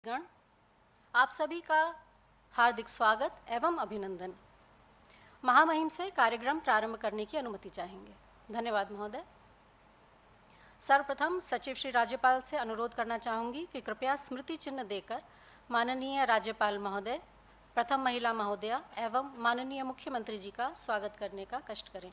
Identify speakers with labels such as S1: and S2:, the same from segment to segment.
S1: गण, आप सभी का हार्दिक स्वागत एवं अभिनंदन। महामहिम से कार्यक्रम प्रारंभ करने की अनुमति चाहेंगे। धन्यवाद महोदय। सर्वप्रथम सचिव श्री राज्यपाल से अनुरोध करना चाहूँगी कि कृपया स्मृति चिन्ह देकर माननीय राज्यपाल महोदय, प्रथम महिला महोदया एवं माननीय मुख्यमंत्री जी का स्वागत करने का कष्ट करें।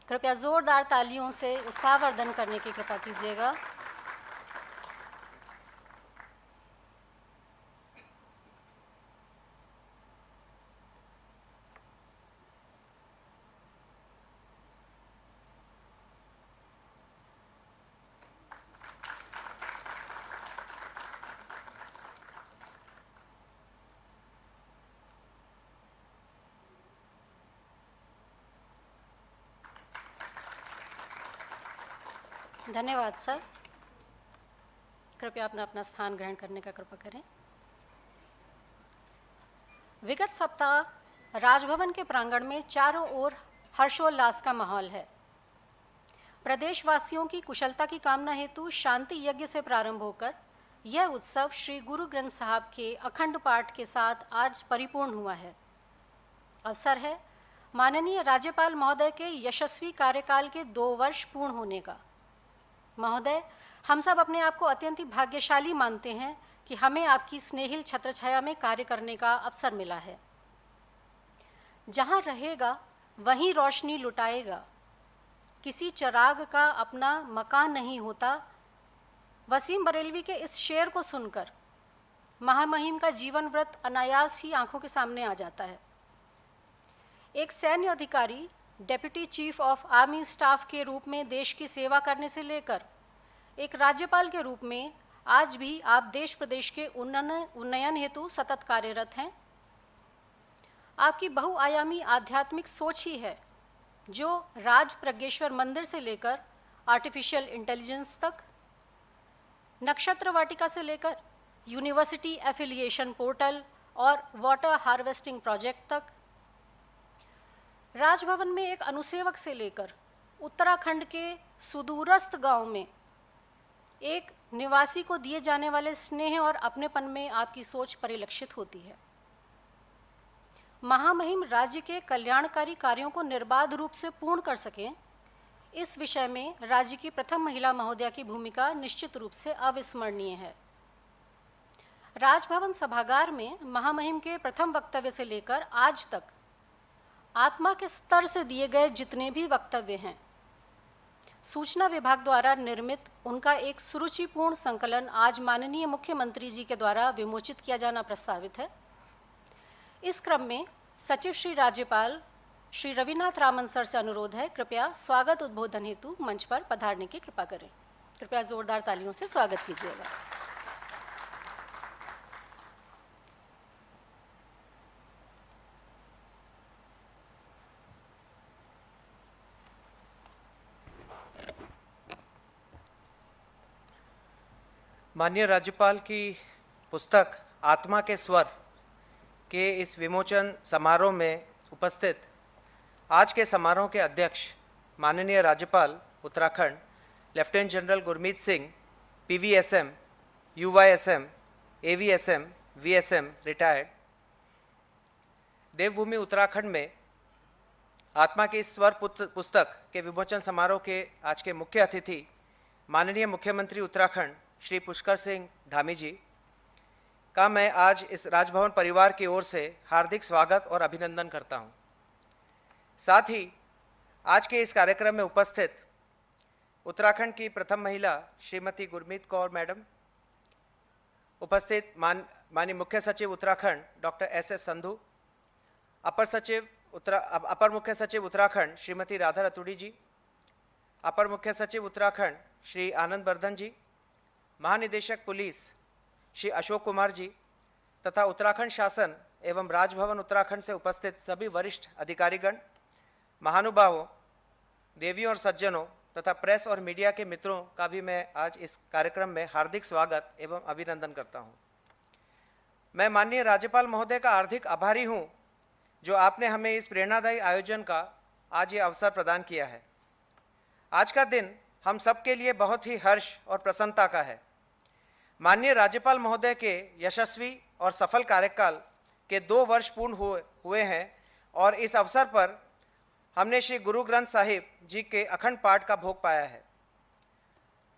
S1: कृपया जोरदार तालियों से उत्साहवर्धन करने की कृपा कीजिएगा। धन्यवाद सर। कृपया अपना स्थान ग्रहण करने का कृपा करें। विगत सप्ताह राजभवन के प्रांगण में चारों ओर हर्षोल्लास का माहौल है। प्रदेशवासियों की कुशलता की कामना हेतु शांति यज्ञ से प्रारंभ होकर यह उत्सव श्री गुरु ग्रंथ साहब के अखंड पाठ के साथ आज परिपूर्ण हुआ है। अवसर है माननीय राज्यपाल महोदय के यशस्वी कार्यकाल के 2 वर्ष पूर्ण होने का। महोदय, हम सब अपने आप को अत्यंत ही भाग्यशाली मानते हैं कि हमें आपकी स्नेहिल छत्रछाया में कार्य करने का अवसर मिला है। जहां रहेगा वहीं रोशनी लुटाएगा, किसी चिराग का अपना मकान नहीं होता। वसीम बरेलवी के इस शेर को सुनकर महामहिम का जीवन व्रत अनायास ही आंखों के सामने आ जाता है। एक सैन्य अधिकारी deputy chief of army staff के रूप में देश की सेवा करने से लेकर एक राज्यपाल के रूप में आज भी आप देश प्रदेश के उन्नयन हेतु सतत कार्यरत हैं। आपकी बहुआयामी आध्यात्मिक सोच ही है जो राज प्रज्ञेश्वर मंदिर से लेकर आर्टिफिशियल इंटेलिजेंस तक, नक्षत्र वाटिका से लेकर यूनिवर्सिटी एफिलिएशन पोर्टल और वाटर हार्वेस्टिंग प्रोजेक्ट तक, राजभवन में एक अनुसेवक से लेकर उत्तराखंड के सुदूरस्थ गांव में एक निवासी को दिए जाने वाले स्नेह और अपनेपन में आपकी सोच परिलक्षित होती है। महामहिम राज्य के कल्याणकारी कार्यों को निर्बाध रूप से पूर्ण कर सकें, इस विषय में राज्य की प्रथम महिला महोदया की भूमिका निश्चित रूप से अविस्मरणीय है। राजभवन सभागार में महामहिम के प्रथम वक्तव्य से लेकर आज तक आत्मा के स्तर से दिए गए जितने भी वक्तव्य हैं, सूचना विभाग द्वारा निर्मित उनका एक सुरुचिपूर्ण संकलन आज माननीय मुख्यमंत्री जी के द्वारा विमोचित किया जाना प्रस्तावित है। इस क्रम में सचिव श्री राज्यपाल श्री रविनाथ रामन सर से अनुरोध है, कृपया स्वागत उद्बोधन हेतु मंच पर पधारने की कृपा करें। कृपया जोरदार तालियों से स्वागत कीजिएगा।
S2: माननीय राज्यपाल की पुस्तक आत्मा के स्वर के इस विमोचन समारोह में उपस्थित आज के समारोह के अध्यक्ष माननीय राज्यपाल Uttarakhand lieutenant general Gurmeet Singh, PVSM, UVSM, AVSM, VSM retired, देवभूमि उत्तराखंड में आत्मा की स्वर पुस्तक के विमोचन समारोह के आज के मुख्य अतिथि माननीय मुख्यमंत्री उत्तराखंड श्री पुष्कर सिंह धामी जी का मैं आज इस राजभवन परिवार की ओर से हार्दिक स्वागत और अभिनंदन करता हूं। साथ ही आज के इस कार्यक्रम में उपस्थित उत्तराखंड की प्रथम महिला श्रीमती गुरमीत कौर मैडम, उपस्थित माननीय मुख्य सचिव उत्तराखंड डॉक्टर एस संधू, अपर मुख्य सचिव उत्तराखंड श्रीमती राधा रतूड़ी जी, अपर मुख्य सचिव उत्तराखंड श्री आनंद वर्धन जी, महानिदेशक पुलिस श्री अशोक कुमार जी तथा उत्तराखंड शासन एवं राजभवन उत्तराखंड से उपस्थित सभी वरिष्ठ अधिकारीगण, महानुभावों, देवियों और सज्जनों, तथा प्रेस और मीडिया के मित्रों का भी मैं आज इस कार्यक्रम में हार्दिक स्वागत एवं अभिनंदन करता हूं। मैं माननीय राज्यपाल महोदय का हार्दिक आभारी हूं जो आपने हमें इस प्रेरणादायी आयोजन का आज ये अवसर प्रदान किया है। आज का दिन हम सबके लिए बहुत ही हर्ष और प्रसन्नता का है। माननीय राज्यपाल महोदय के यशस्वी और सफल कार्यकाल के 2 वर्ष पूर्ण हुए हैं और इस अवसर पर हमने श्री गुरु ग्रंथ साहिब जी के अखंड पाठ का भोग पाया है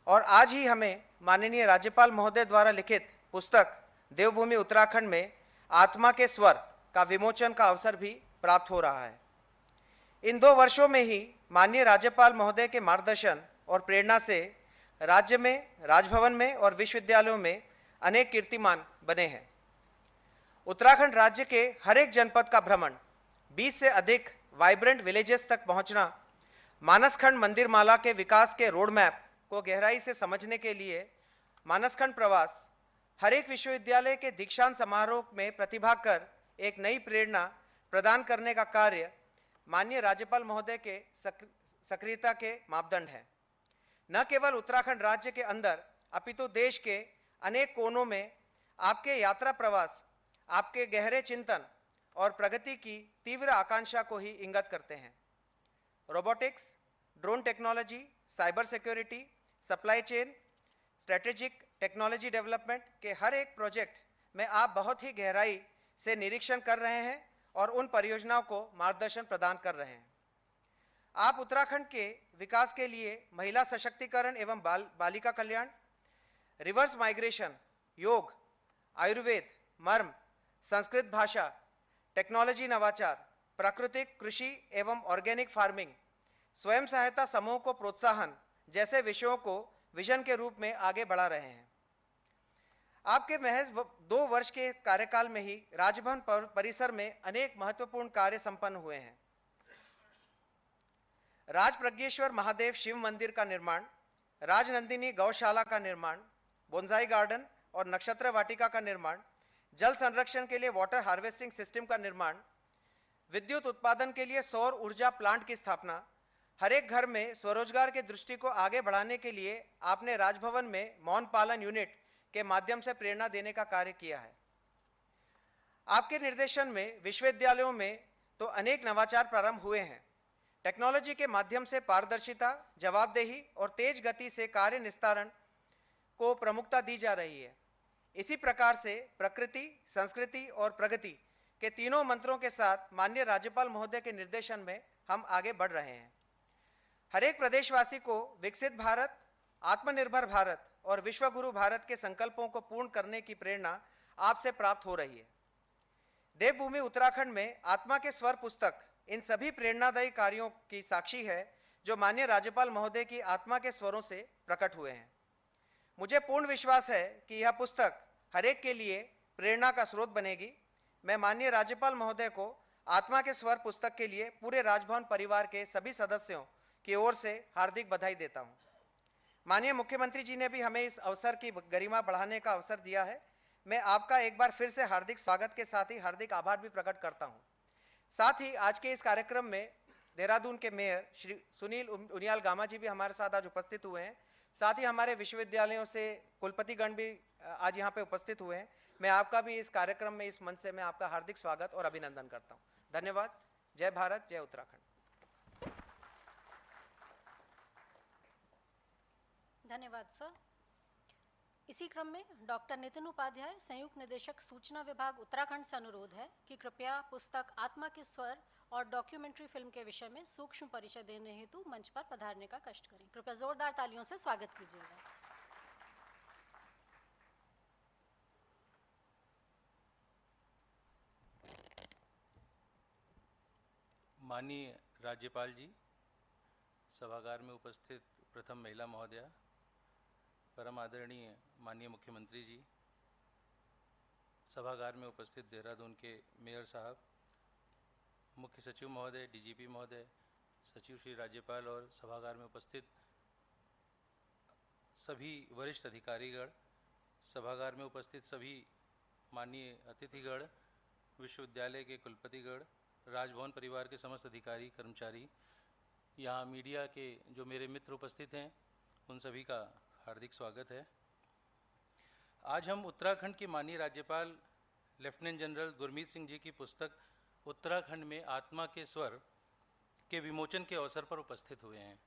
S2: और आज ही हमें माननीय राज्यपाल महोदय द्वारा लिखित पुस्तक देवभूमि उत्तराखंड में आत्मा के स्वर का विमोचन का अवसर भी प्राप्त हो रहा है। इन 2 वर्षों में ही माननीय राज्यपाल महोदय के मार्गदर्शन और प्रेरणा से राज्य में, राजभवन में और विश्वविद्यालयों में अनेक कीर्तिमान बने हैं। उत्तराखंड राज्य के हर एक जनपद का भ्रमण, 20 से अधिक वाइब्रेंट विलेजेस तक पहुंचना, मानसखंड मंदिर माला के विकास के रोड मैप को गहराई से समझने के लिए मानसखंड प्रवास, हर एक विश्वविद्यालय के दीक्षांत समारोह में प्रतिभाग कर एक नई प्रेरणा प्रदान करने का कार्य माननीय राज्यपाल महोदय के सक्रियता के मापदंड है। न केवल उत्तराखंड राज्य के अंदर अपितु देश के अनेक कोनों में आपके यात्रा प्रवास आपके गहरे चिंतन और प्रगति की तीव्र आकांक्षा को ही इंगित करते हैं। Robotics, drone technology, cyber security, supply chain, strategic technology development के हर एक प्रोजेक्ट में आप बहुत ही गहराई से निरीक्षण कर रहे हैं और उन परियोजनाओं को मार्गदर्शन प्रदान कर रहे हैं। आप उत्तराखंड के विकास के लिए महिला सशक्तिकरण एवं बालिका कल्याण, रिवर्स माइग्रेशन, योग, आयुर्वेद, मर्म, संस्कृत भाषा, टेक्नोलॉजी नवाचार, प्राकृतिक कृषि एवं ऑर्गेनिक फार्मिंग, स्वयं सहायता समूह को प्रोत्साहन जैसे विषयों को विजन के रूप में आगे बढ़ा रहे हैं। आपके महज 2 वर्ष के कार्यकाल में ही राजभवन परिसर में अनेक महत्वपूर्ण कार्य संपन्न हुए हैं। राजप्रज्ञेश्वर महादेव शिव मंदिर का निर्माण, राजनंदिनी गौशाला का निर्माण, बोंसाई गार्डन और नक्षत्र वाटिका का निर्माण, जल संरक्षण के लिए वाटर हार्वेस्टिंग सिस्टम का निर्माण, विद्युत उत्पादन के लिए सौर ऊर्जा प्लांट की स्थापना, हर एक घर में स्वरोजगार की दृष्टि को आगे बढ़ाने के लिए आपने राजभवन में मौन पालन यूनिट के माध्यम से प्रेरणा देने का कार्य किया है। आपके निर्देशन में विश्वविद्यालयों में तो अनेक नवाचार प्रारंभ हुए हैं। टेक्नोलॉजी के माध्यम से पारदर्शिता, जवाबदेही और तेज गति से कार्य निस्तारण को प्रमुखता दी जा रही है। इसी प्रकार से प्रकृति, संस्कृति और प्रगति के तीनों मंत्रों के साथ माननीय राज्यपाल महोदय के निर्देशन में हम आगे बढ़ रहे हैं। हर एक प्रदेशवासी को विकसित भारत, आत्मनिर्भर भारत और विश्वगुरु भारत के संकल्पों को पूर्ण करने की प्रेरणा आपसे प्राप्त हो रही है। देवभूमि उत्तराखंड में आत्मा के स्वर पुस्तक इन सभी प्रेरणादायी कार्यों की साक्षी है जो माननीय राज्यपाल महोदय की आत्मा के स्वरों से प्रकट हुए हैं। मुझे पूर्ण विश्वास है कि यह पुस्तक हर एक के लिए प्रेरणा का स्रोत बनेगी। मैं माननीय राज्यपाल महोदय को आत्मा के स्वर पुस्तक के लिए पूरे राजभवन परिवार के सभी सदस्यों की ओर से हार्दिक बधाई देता हूं। माननीय मुख्यमंत्री जी ने भी हमें इस अवसर की गरिमा बढ़ाने का अवसर दिया है। मैं आपका एक बार फिर से हार्दिक स्वागत के साथ ही हार्दिक आभार भी प्रकट करता हूं। साथ ही आज के इस कार्यक्रम में देहरादून के मेयर श्री सुनील उनियाल गामा जी भी हमारे साथ आज उपस्थित हुए हैं। साथ ही हमारे विश्वविद्यालयों से कुलपतिगण भी आज यहाँ पे उपस्थित हुए हैं। मैं आपका भी इस कार्यक्रम में, इस मंच से मैं आपका हार्दिक स्वागत और अभिनंदन करता हूँ। धन्यवाद। जय भारत, जय उत्तराखंड।
S1: धन्यवाद सर। इसी क्रम में डॉक्टर नितिन उपाध्याय, संयुक्त निदेशक सूचना विभाग उत्तराखंड से अनुरोध है कि कृपया पुस्तक आत्मा के स्वर और डॉक्यूमेंट्री फिल्म के विषय में सूक्ष्म परिचय देने हेतु मंच पर पधारने का कष्ट करें। कृपया जोरदार तालियों से स्वागत कीजिएगा।
S3: माननीय राज्यपाल जी, सभागार में उपस्थित प्रथम महिला महोदया, परम आदरणीय माननीय मुख्यमंत्री जी, सभागार में उपस्थित देहरादून के मेयर साहब, मुख्य सचिव महोदय, डीजीपी महोदय, सचिव श्री राज्यपाल और सभागार में उपस्थित सभी वरिष्ठ अधिकारीगण, सभागार में उपस्थित सभी माननीय अतिथिगण, विश्वविद्यालय के कुलपतिगण, राजभवन परिवार के समस्त अधिकारी कर्मचारी, यहाँ मीडिया के जो मेरे मित्र उपस्थित हैं, उन सभी का हार्दिक स्वागत है। आज हम उत्तराखंड के माननीय राज्यपाल लेफ्टिनेंट जनरल गुरमीत सिंह जी की पुस्तक उत्तराखंड में आत्मा के स्वर के विमोचन के अवसर पर उपस्थित हुए हैं।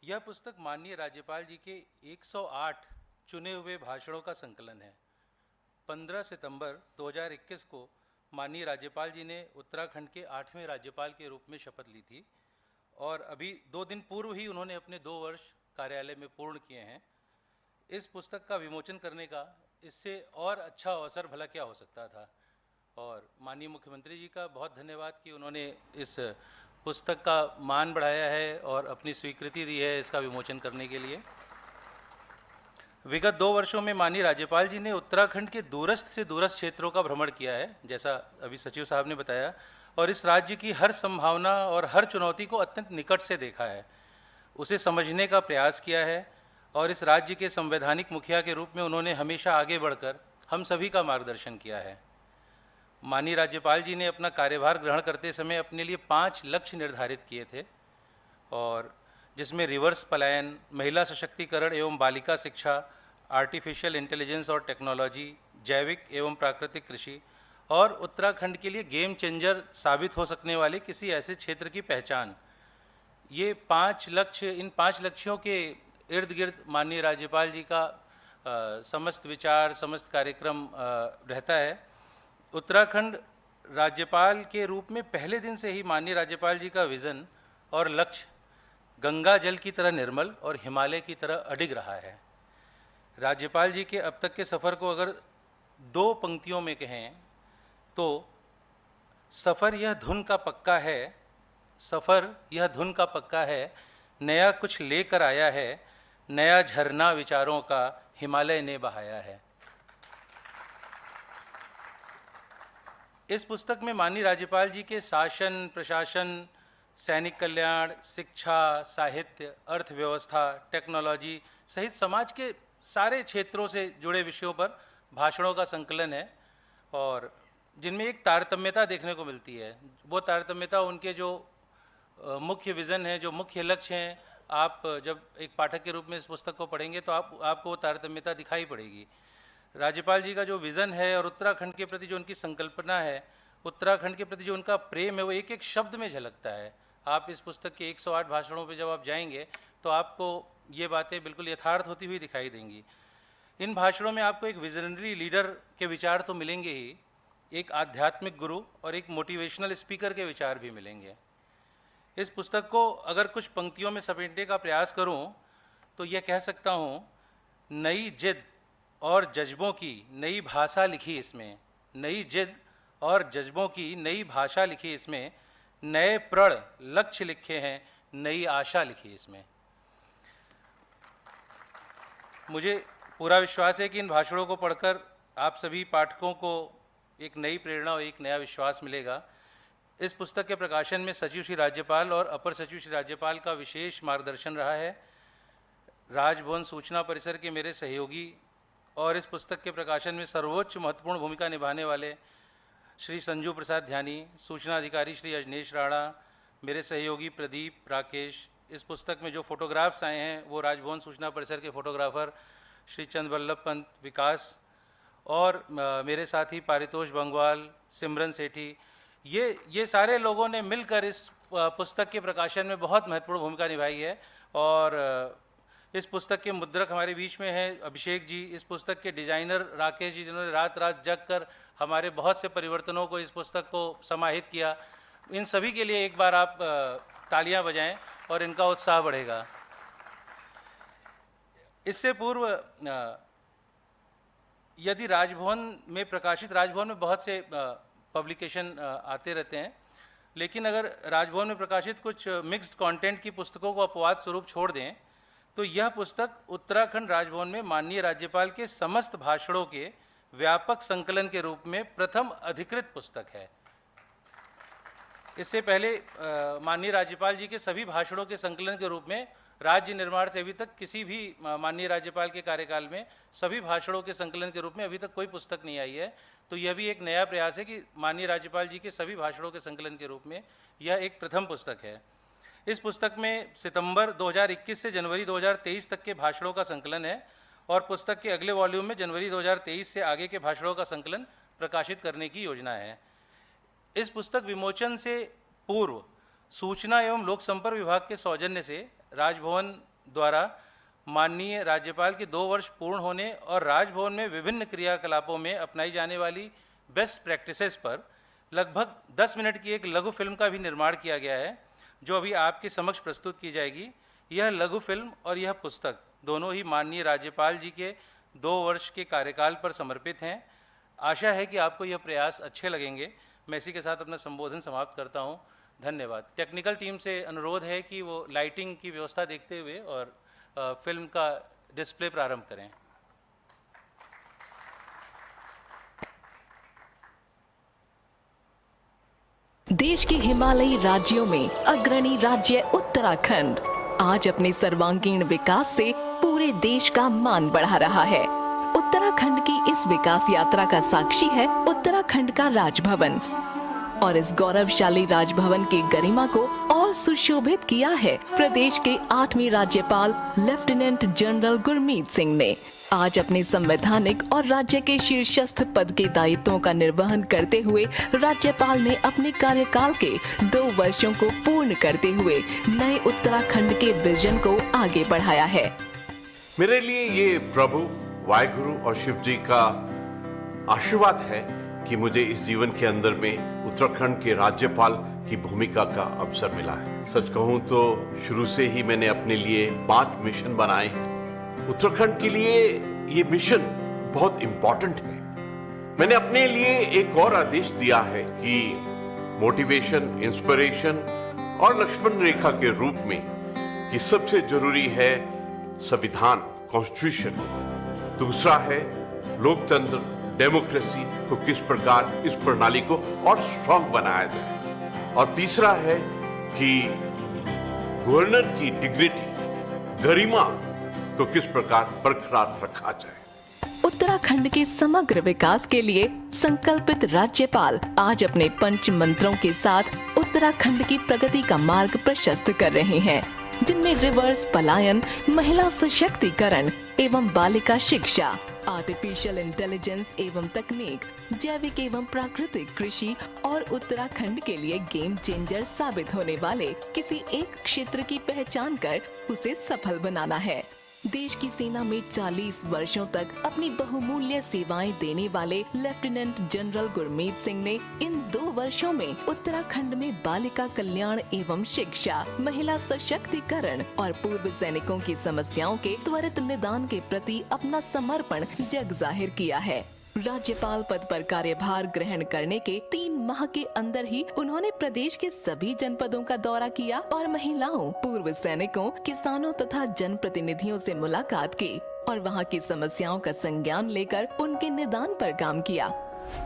S3: यह पुस्तक माननीय राज्यपाल जी के 108 चुने हुए भाषणों का संकलन है। 15 सितंबर 2021 को माननीय राज्यपाल जी ने उत्तराखंड के 8वें राज्यपाल के रूप में शपथ ली थी और अभी 2 दिन पूर्व ही उन्होंने अपने 2 वर्ष कार्यालय में पूर्ण किए हैं। इस पुस्तक का विमोचन करने का इससे और अच्छा अवसर भला क्या हो सकता था। और माननीय मुख्यमंत्री जी का बहुत धन्यवाद कि उन्होंने इस पुस्तक का मान बढ़ाया है और अपनी स्वीकृति दी है इसका विमोचन करने के लिए। विगत 2 वर्षों में माननीय राज्यपाल जी ने उत्तराखंड के दूरस्थ से दूरस्थ क्षेत्रों का भ्रमण किया है, जैसा अभी सचिव साहब ने बताया, और इस राज्य की हर संभावना और हर चुनौती को अत्यंत निकट से देखा है, उसे समझने का प्रयास किया है और इस राज्य के संवैधानिक मुखिया के रूप में उन्होंने हमेशा आगे बढ़कर हम सभी का मार्गदर्शन किया है। माननीय राज्यपाल जी ने अपना कार्यभार ग्रहण करते समय अपने लिए 5 लक्ष्य निर्धारित किए थे, और जिसमें रिवर्स पलायन, महिला सशक्तिकरण एवं बालिका शिक्षा, आर्टिफिशियल इंटेलिजेंस और टेक्नोलॉजी, जैविक एवं प्राकृतिक कृषि और उत्तराखंड के लिए गेम चेंजर साबित हो सकने वाले किसी ऐसे क्षेत्र की पहचान, ये 5 लक्ष्य, इन 5 लक्ष्यों के इर्द गिर्द माननीय राज्यपाल जी का समस्त विचार, समस्त कार्यक्रम रहता है। उत्तराखंड राज्यपाल के रूप में पहले दिन से ही माननीय राज्यपाल जी का विज़न और लक्ष्य गंगा जल की तरह निर्मल और हिमालय की तरह अडिग रहा है। राज्यपाल जी के अब तक के सफ़र को अगर 2 पंक्तियों में कहें तो सफ़र यह धुन का पक्का है, सफ़र यह धुन का पक्का है, नया कुछ लेकर आया है, नया झरना विचारों का हिमालय ने बहाया है। इस पुस्तक में माननीय राज्यपाल जी के शासन, प्रशासन, सैनिक कल्याण, शिक्षा, साहित्य, अर्थव्यवस्था, टेक्नोलॉजी सहित समाज के सारे क्षेत्रों से जुड़े विषयों पर भाषणों का संकलन है, और जिनमें एक तारतम्यता देखने को मिलती है। वो तारतम्यता उनके जो मुख्य विज़न है, जो मुख्य लक्ष्य हैं, आप जब एक पाठक के रूप में इस पुस्तक को पढ़ेंगे तो आपको वो तारतम्यता दिखाई पड़ेगी। राज्यपाल जी का जो विज़न है और उत्तराखंड के प्रति जो उनकी संकल्पना है, उत्तराखंड के प्रति जो उनका प्रेम है, वो एक एक शब्द में झलकता है। आप इस पुस्तक के 108 भाषणों पे जब आप जाएंगे तो आपको ये बातें बिल्कुल यथार्थ होती हुई दिखाई देंगी। इन भाषणों में आपको एक विजनरी लीडर के विचार तो मिलेंगे ही, एक आध्यात्मिक गुरु और एक मोटिवेशनल स्पीकर के विचार भी मिलेंगे। इस पुस्तक को अगर कुछ पंक्तियों में समेटने का प्रयास करूं तो यह कह सकता हूं, नई जिद और जज्बों की नई भाषा लिखी इसमें, नई जिद और जज्बों की नई भाषा लिखी इसमें, नए प्रण लक्ष्य लिखे हैं, नई आशा लिखी इसमें। मुझे पूरा विश्वास है कि इन भाषणों को पढ़कर आप सभी पाठकों को एक नई प्रेरणा और एक नया विश्वास मिलेगा। इस पुस्तक के प्रकाशन में सचिव श्री राज्यपाल और अपर सचिव श्री राज्यपाल का विशेष मार्गदर्शन रहा है। राजभवन सूचना परिसर के मेरे सहयोगी और इस पुस्तक के प्रकाशन में सर्वोच्च महत्वपूर्ण भूमिका निभाने वाले श्री संजू प्रसाद ध्यानी, सूचना अधिकारी श्री अजनेश राणा, मेरे सहयोगी प्रदीप, राकेश, इस पुस्तक में जो फोटोग्राफ्स आए हैं वो राजभवन सूचना परिसर के फोटोग्राफर श्री चंद्रवल्लभ पंत, विकास, और मेरे साथी पारितोष बंगवाल, सिमरन सेठी, ये सारे लोगों ने मिलकर इस पुस्तक के प्रकाशन में बहुत महत्वपूर्ण भूमिका निभाई है। और इस पुस्तक के मुद्रक हमारे बीच में हैं अभिषेक जी, इस पुस्तक के डिजाइनर राकेश जी, जिन्होंने रात रात जग कर हमारे बहुत से परिवर्तनों को, इस पुस्तक को समाहित किया। इन सभी के लिए एक बार आप तालियां बजाएं और इनका उत्साह बढ़ेगा। इससे पूर्व यदि राजभवन में प्रकाशित, राजभवन में बहुत से पब्लिकेशन आते रहते हैं, लेकिन अगर राजभवन में प्रकाशित कुछ मिक्स्ड कंटेंट की पुस्तकों को अपवाद स्वरूप छोड़ दें तो यह पुस्तक उत्तराखंड राजभवन में माननीय राज्यपाल के समस्त भाषणों के व्यापक संकलन के रूप में प्रथम अधिकृत पुस्तक है। इससे पहले माननीय राज्यपाल जी के सभी भाषणों के संकलन के रूप में राज्य निर्माण से अभी तक किसी भी माननीय राज्यपाल के कार्यकाल में सभी भाषणों के संकलन के रूप में अभी तक कोई पुस्तक नहीं आई है। तो यह भी एक नया प्रयास है कि माननीय राज्यपाल जी के सभी भाषणों के संकलन के रूप में यह एक प्रथम पुस्तक है। इस पुस्तक में सितंबर 2021 से जनवरी 2023 तक के भाषणों का संकलन है और पुस्तक के अगले वॉल्यूम में जनवरी 2023 से आगे के भाषणों का संकलन प्रकाशित करने की योजना है। इस पुस्तक विमोचन से पूर्व सूचना एवं लोक संपर्क विभाग के सौजन्य से राजभवन द्वारा माननीय राज्यपाल के 2 वर्ष पूर्ण होने और राजभवन में विभिन्न क्रियाकलापों में अपनाई जाने वाली बेस्ट प्रैक्टिसेस पर लगभग 10 मिनट की एक लघु फिल्म का भी निर्माण किया गया है, जो अभी आपके समक्ष प्रस्तुत की जाएगी। यह लघु फिल्म और यह पुस्तक दोनों ही माननीय राज्यपाल जी के 2 वर्ष के कार्यकाल पर समर्पित हैं। आशा है कि आपको यह प्रयास अच्छे लगेंगे। मैं इसी के साथ अपना संबोधन समाप्त करता हूं। धन्यवाद। टेक्निकल टीम से अनुरोध है कि वो लाइटिंग की व्यवस्था देखते हुए और फिल्म का डिस्प्ले प्रारंभ करें।
S4: देश के हिमालयी राज्यों में अग्रणी राज्य उत्तराखंड आज अपने सर्वांगीण विकास से पूरे देश का मान बढ़ा रहा है। उत्तराखंड की इस विकास यात्रा का साक्षी है उत्तराखंड का राजभवन और इस गौरवशाली राजभवन की गरिमा को और सुशोभित किया है प्रदेश के 8वें राज्यपाल लेफ्टिनेंट जनरल गुरमीत सिंह ने। आज अपने संवैधानिक और राज्य के शीर्षस्थ पद के दायित्वों का निर्वहन करते हुए राज्यपाल ने अपने कार्यकाल के 2 वर्षों को पूर्ण करते हुए नए उत्तराखंड के विजन को आगे बढ़ाया है।
S5: मेरे लिए ये प्रभु वाहिगुरु और शिव जी का आशीर्वाद है कि मुझे इस जीवन के अंदर में उत्तराखंड के राज्यपाल की भूमिका का अवसर मिला है। सच कहूं तो शुरू से ही मैंने अपने लिए 5 मिशन बनाए हैं। उत्तराखंड के लिए ये मिशन बहुत इंपॉर्टेंट है। मैंने अपने लिए एक और आदेश दिया है कि मोटिवेशन, इंस्पिरेशन और लक्ष्मण रेखा के रूप में कि सबसे जरूरी है संविधान, कॉन्स्टिट्यूशन। दूसरा है लोकतंत्र, डेमोक्रेसी को किस प्रकार इस प्रणाली को और स्ट्रांग बनाया जाए। और तीसरा है कि गवर्नर की डिग्निटी, गरिमा को किस प्रकार बरकरार रखा जाए।
S4: उत्तराखंड के समग्र विकास के लिए संकल्पित राज्यपाल आज अपने पंच मंत्रों के साथ उत्तराखंड की प्रगति का मार्ग प्रशस्त कर रहे हैं, जिनमें रिवर्स पलायन, महिला सशक्तिकरण एवं बालिका शिक्षा, आर्टिफिशियल इंटेलिजेंस एवं तकनीक, जैविक एवं प्राकृतिक कृषि और उत्तराखंड के लिए गेम चेंजर साबित होने वाले किसी एक क्षेत्र की पहचान कर उसे सफल बनाना है। देश की सेना में 40 वर्षों तक अपनी बहुमूल्य सेवाएं देने वाले लेफ्टिनेंट जनरल गुरमीत सिंह ने इन 2 वर्षों में उत्तराखंड में बालिका कल्याण एवं शिक्षा, महिला सशक्तिकरण और पूर्व सैनिकों की समस्याओं के त्वरित निदान के प्रति अपना समर्पण जग जाहिर किया है। राज्यपाल पद पर कार्यभार ग्रहण करने के 3 माह के अंदर ही उन्होंने प्रदेश के सभी जनपदों का दौरा किया और महिलाओं, पूर्व सैनिकों, किसानों तथा जनप्रतिनिधियों से मुलाकात की और वहां की समस्याओं का संज्ञान लेकर उनके निदान पर काम किया।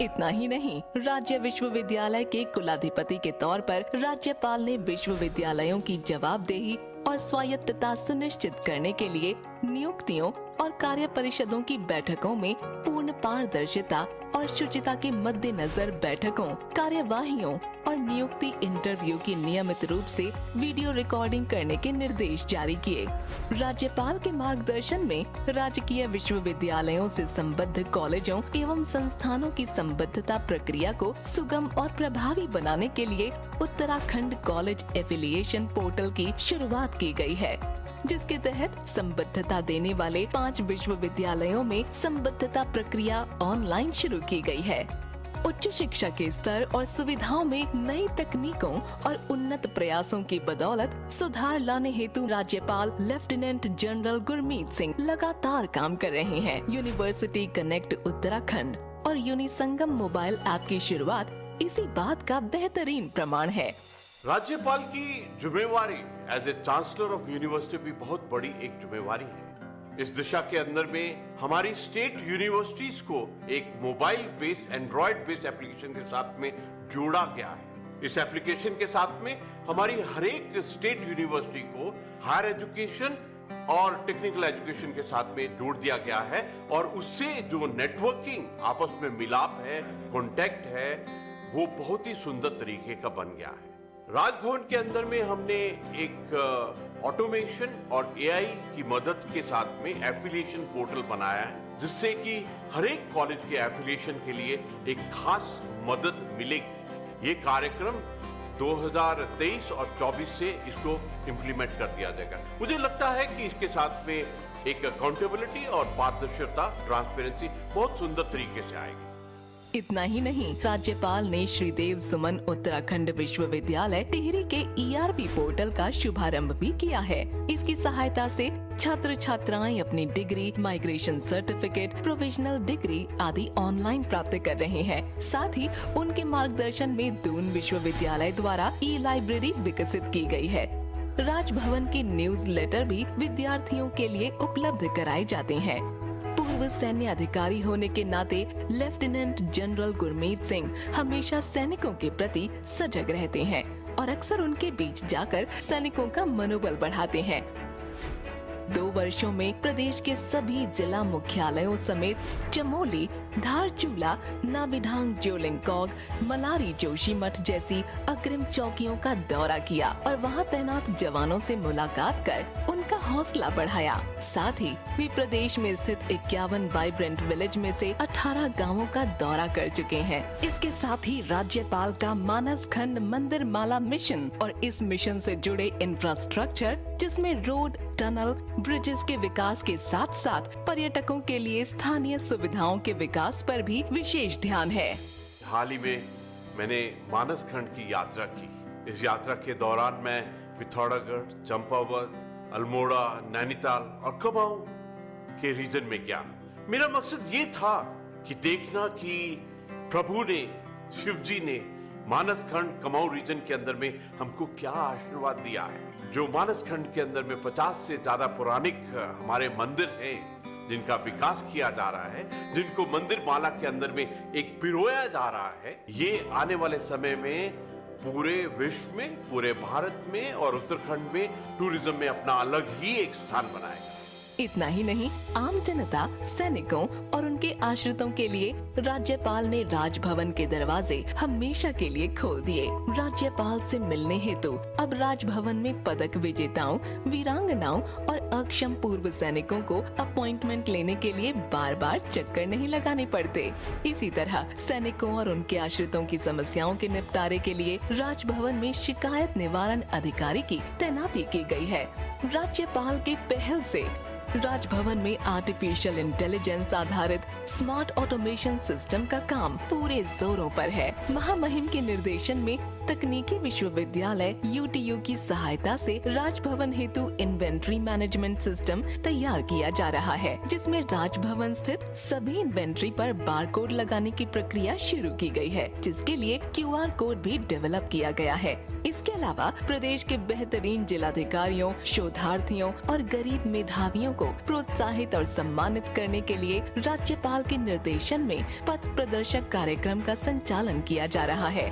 S4: इतना ही नहीं, राज्य विश्वविद्यालय के कुलाधिपति के तौर पर राज्यपाल ने विश्वविद्यालयों की जवाबदेही और स्वायत्तता सुनिश्चित करने के लिए नियुक्तियों और कार्य परिषदों की बैठकों में पूर्ण पारदर्शिता और शुचिता के मद्देनजर बैठकों, कार्यवाहियों और नियुक्ति इंटरव्यू की नियमित रूप से वीडियो रिकॉर्डिंग करने के निर्देश जारी किए। राज्यपाल के मार्गदर्शन में राजकीय विश्वविद्यालयों से संबद्ध कॉलेजों एवं संस्थानों की संबद्धता प्रक्रिया को सुगम और प्रभावी बनाने के लिए उत्तराखंड कॉलेज एफिलिएशन पोर्टल की शुरुआत की गई है, जिसके तहत संबद्धता देने वाले 5 विश्वविद्यालयों में संबद्धता प्रक्रिया ऑनलाइन शुरू की गई है। उच्च शिक्षा के स्तर और सुविधाओं में नई तकनीकों और उन्नत प्रयासों की बदौलत सुधार लाने हेतु राज्यपाल लेफ्टिनेंट जनरल गुरमीत सिंह लगातार काम कर रहे हैं। यूनिवर्सिटी कनेक्ट उत्तराखंड और यूनिसंगम मोबाइल ऐप की शुरुआत इसी बात का बेहतरीन प्रमाण है।
S5: राज्यपाल की जिम्मेवारी as a chancellor of university भी बहुत बड़ी एक जिम्मेवारी है। इस दिशा के अंदर में हमारी स्टेट यूनिवर्सिटीज को एक mobile based, Android based application के साथ में जोड़ा गया है। इस एप्लीकेशन के साथ में हमारी हर एक स्टेट यूनिवर्सिटी को हायर एजुकेशन और टेक्निकल एजुकेशन के साथ में जोड़ दिया गया है और उससे जो नेटवर्किंग, आपस में मिलाप है, कॉन्टैक्ट है, वो बहुत ही सुंदर तरीके का बन गया है। राजभवन के अंदर में हमने एक ऑटोमेशन और एआई की मदद के साथ में एफिलिएशन पोर्टल बनाया है, जिससे कि हर एक कॉलेज के एफिलिएशन के लिए एक खास मदद मिलेगी। ये कार्यक्रम 2023 और 24 से इसको इम्प्लीमेंट कर दिया जाएगा। मुझे लगता है कि इसके साथ में एक अकाउंटेबिलिटी और पारदर्शिता, ट्रांसपेरेंसी बहुत सुंदर तरीके से आएगी।
S4: इतना ही नहीं, राज्यपाल ने श्रीदेव सुमन उत्तराखंड विश्वविद्यालय टिहरी के ERP पोर्टल का शुभारंभ भी किया है। इसकी सहायता से छात्र छात्राएं अपनी degree, migration certificate, provisional degree आदि ऑनलाइन प्राप्त कर रहे हैं। साथ ही उनके मार्गदर्शन में दून विश्वविद्यालय द्वारा ई-लाइब्रेरी विकसित की गई है। राजभवन के न्यूज लेटर भी विद्यार्थियों के लिए उपलब्ध कराए जाते हैं। पूर्व सैन्य अधिकारी होने के नाते लेफ्टिनेंट जनरल गुरमीत सिंह हमेशा सैनिकों के प्रति सजग रहते हैं और अक्सर उनके बीच जाकर सैनिकों का मनोबल बढ़ाते हैं। 2 वर्षों में प्रदेश के सभी जिला मुख्यालयों समेत चमोली, धारचूला, नाबिढांग जोलिंगकॉग, मलारी जोशीमठ जैसी अग्रिम चौकियों का दौरा किया और वहां तैनात जवानों से मुलाकात कर उनका हौसला बढ़ाया। साथ ही वे प्रदेश में स्थित 51 वाइब्रेंट विलेज में से 18 गांवों का दौरा कर चुके हैं। इसके साथ ही राज्यपाल का मानस खंड मंदिर माला मिशन और इस मिशन से जुड़े इंफ्रास्ट्रक्चर, जिसमें रोड, टनल, ब्रिजेस के विकास के साथ साथ पर्यटकों के लिए स्थानीय सुविधाओं के विकास पर भी विशेष ध्यान है।
S5: हाल ही में मैंने मानस खंड की यात्रा की। इस यात्रा के दौरान मैं पिथौरागढ़, चंपावत, अल्मोड़ा, नैनीताल और कुमाऊं के रीजन में गया। मेरा मकसद ये था कि देखना कि प्रभु ने, शिव जी ने मानस खंड कुमाऊं रीजन के अंदर में हमको क्या आशीर्वाद दिया है। जो मानस खंड के अंदर में 50 से ज्यादा पौराणिक हमारे मंदिर हैं, जिनका विकास किया जा रहा है, जिनको मंदिर माला के अंदर में एक पिरोया जा रहा है, ये आने वाले समय में पूरे विश्व में, पूरे भारत में और उत्तराखंड में टूरिज्म में अपना अलग ही एक स्थान बनाएगा।
S4: इतना ही नहीं, आम जनता, सैनिकों और उनके आश्रितों के लिए राज्यपाल ने राजभवन के दरवाजे हमेशा के लिए खोल दिए। राज्यपाल से मिलने हेतु अब राजभवन में पदक विजेताओं, वीरांगनाओं और अक्षम पूर्व सैनिकों को अपॉइंटमेंट लेने के लिए बार बार चक्कर नहीं लगाने पड़ते। इसी तरह सैनिकों और उनके आश्रितों की समस्याओं के निपटारे के लिए राजभवन में शिकायत निवारण अधिकारी की तैनाती की गई है। राज्यपाल के पहल से राजभवन में आर्टिफिशियल इंटेलिजेंस आधारित स्मार्ट ऑटोमेशन सिस्टम का काम पूरे जोरों पर है। महामहिम के निर्देशन में तकनीकी विश्वविद्यालय UTU की सहायता से राजभवन हेतु इन्वेंट्री मैनेजमेंट सिस्टम तैयार किया जा रहा है, जिसमें राजभवन स्थित सभी इन्वेंट्री पर बारकोड लगाने की प्रक्रिया शुरू की गई है, जिसके लिए QR कोड भी डेवलप किया गया है। इसके अलावा प्रदेश के बेहतरीन जिलाधिकारियों, शोधार्थियों और गरीब मेधावियों को प्रोत्साहित और सम्मानित करने के लिए राज्यपाल के निर्देशन में पथ प्रदर्शक कार्यक्रम का संचालन किया जा रहा है।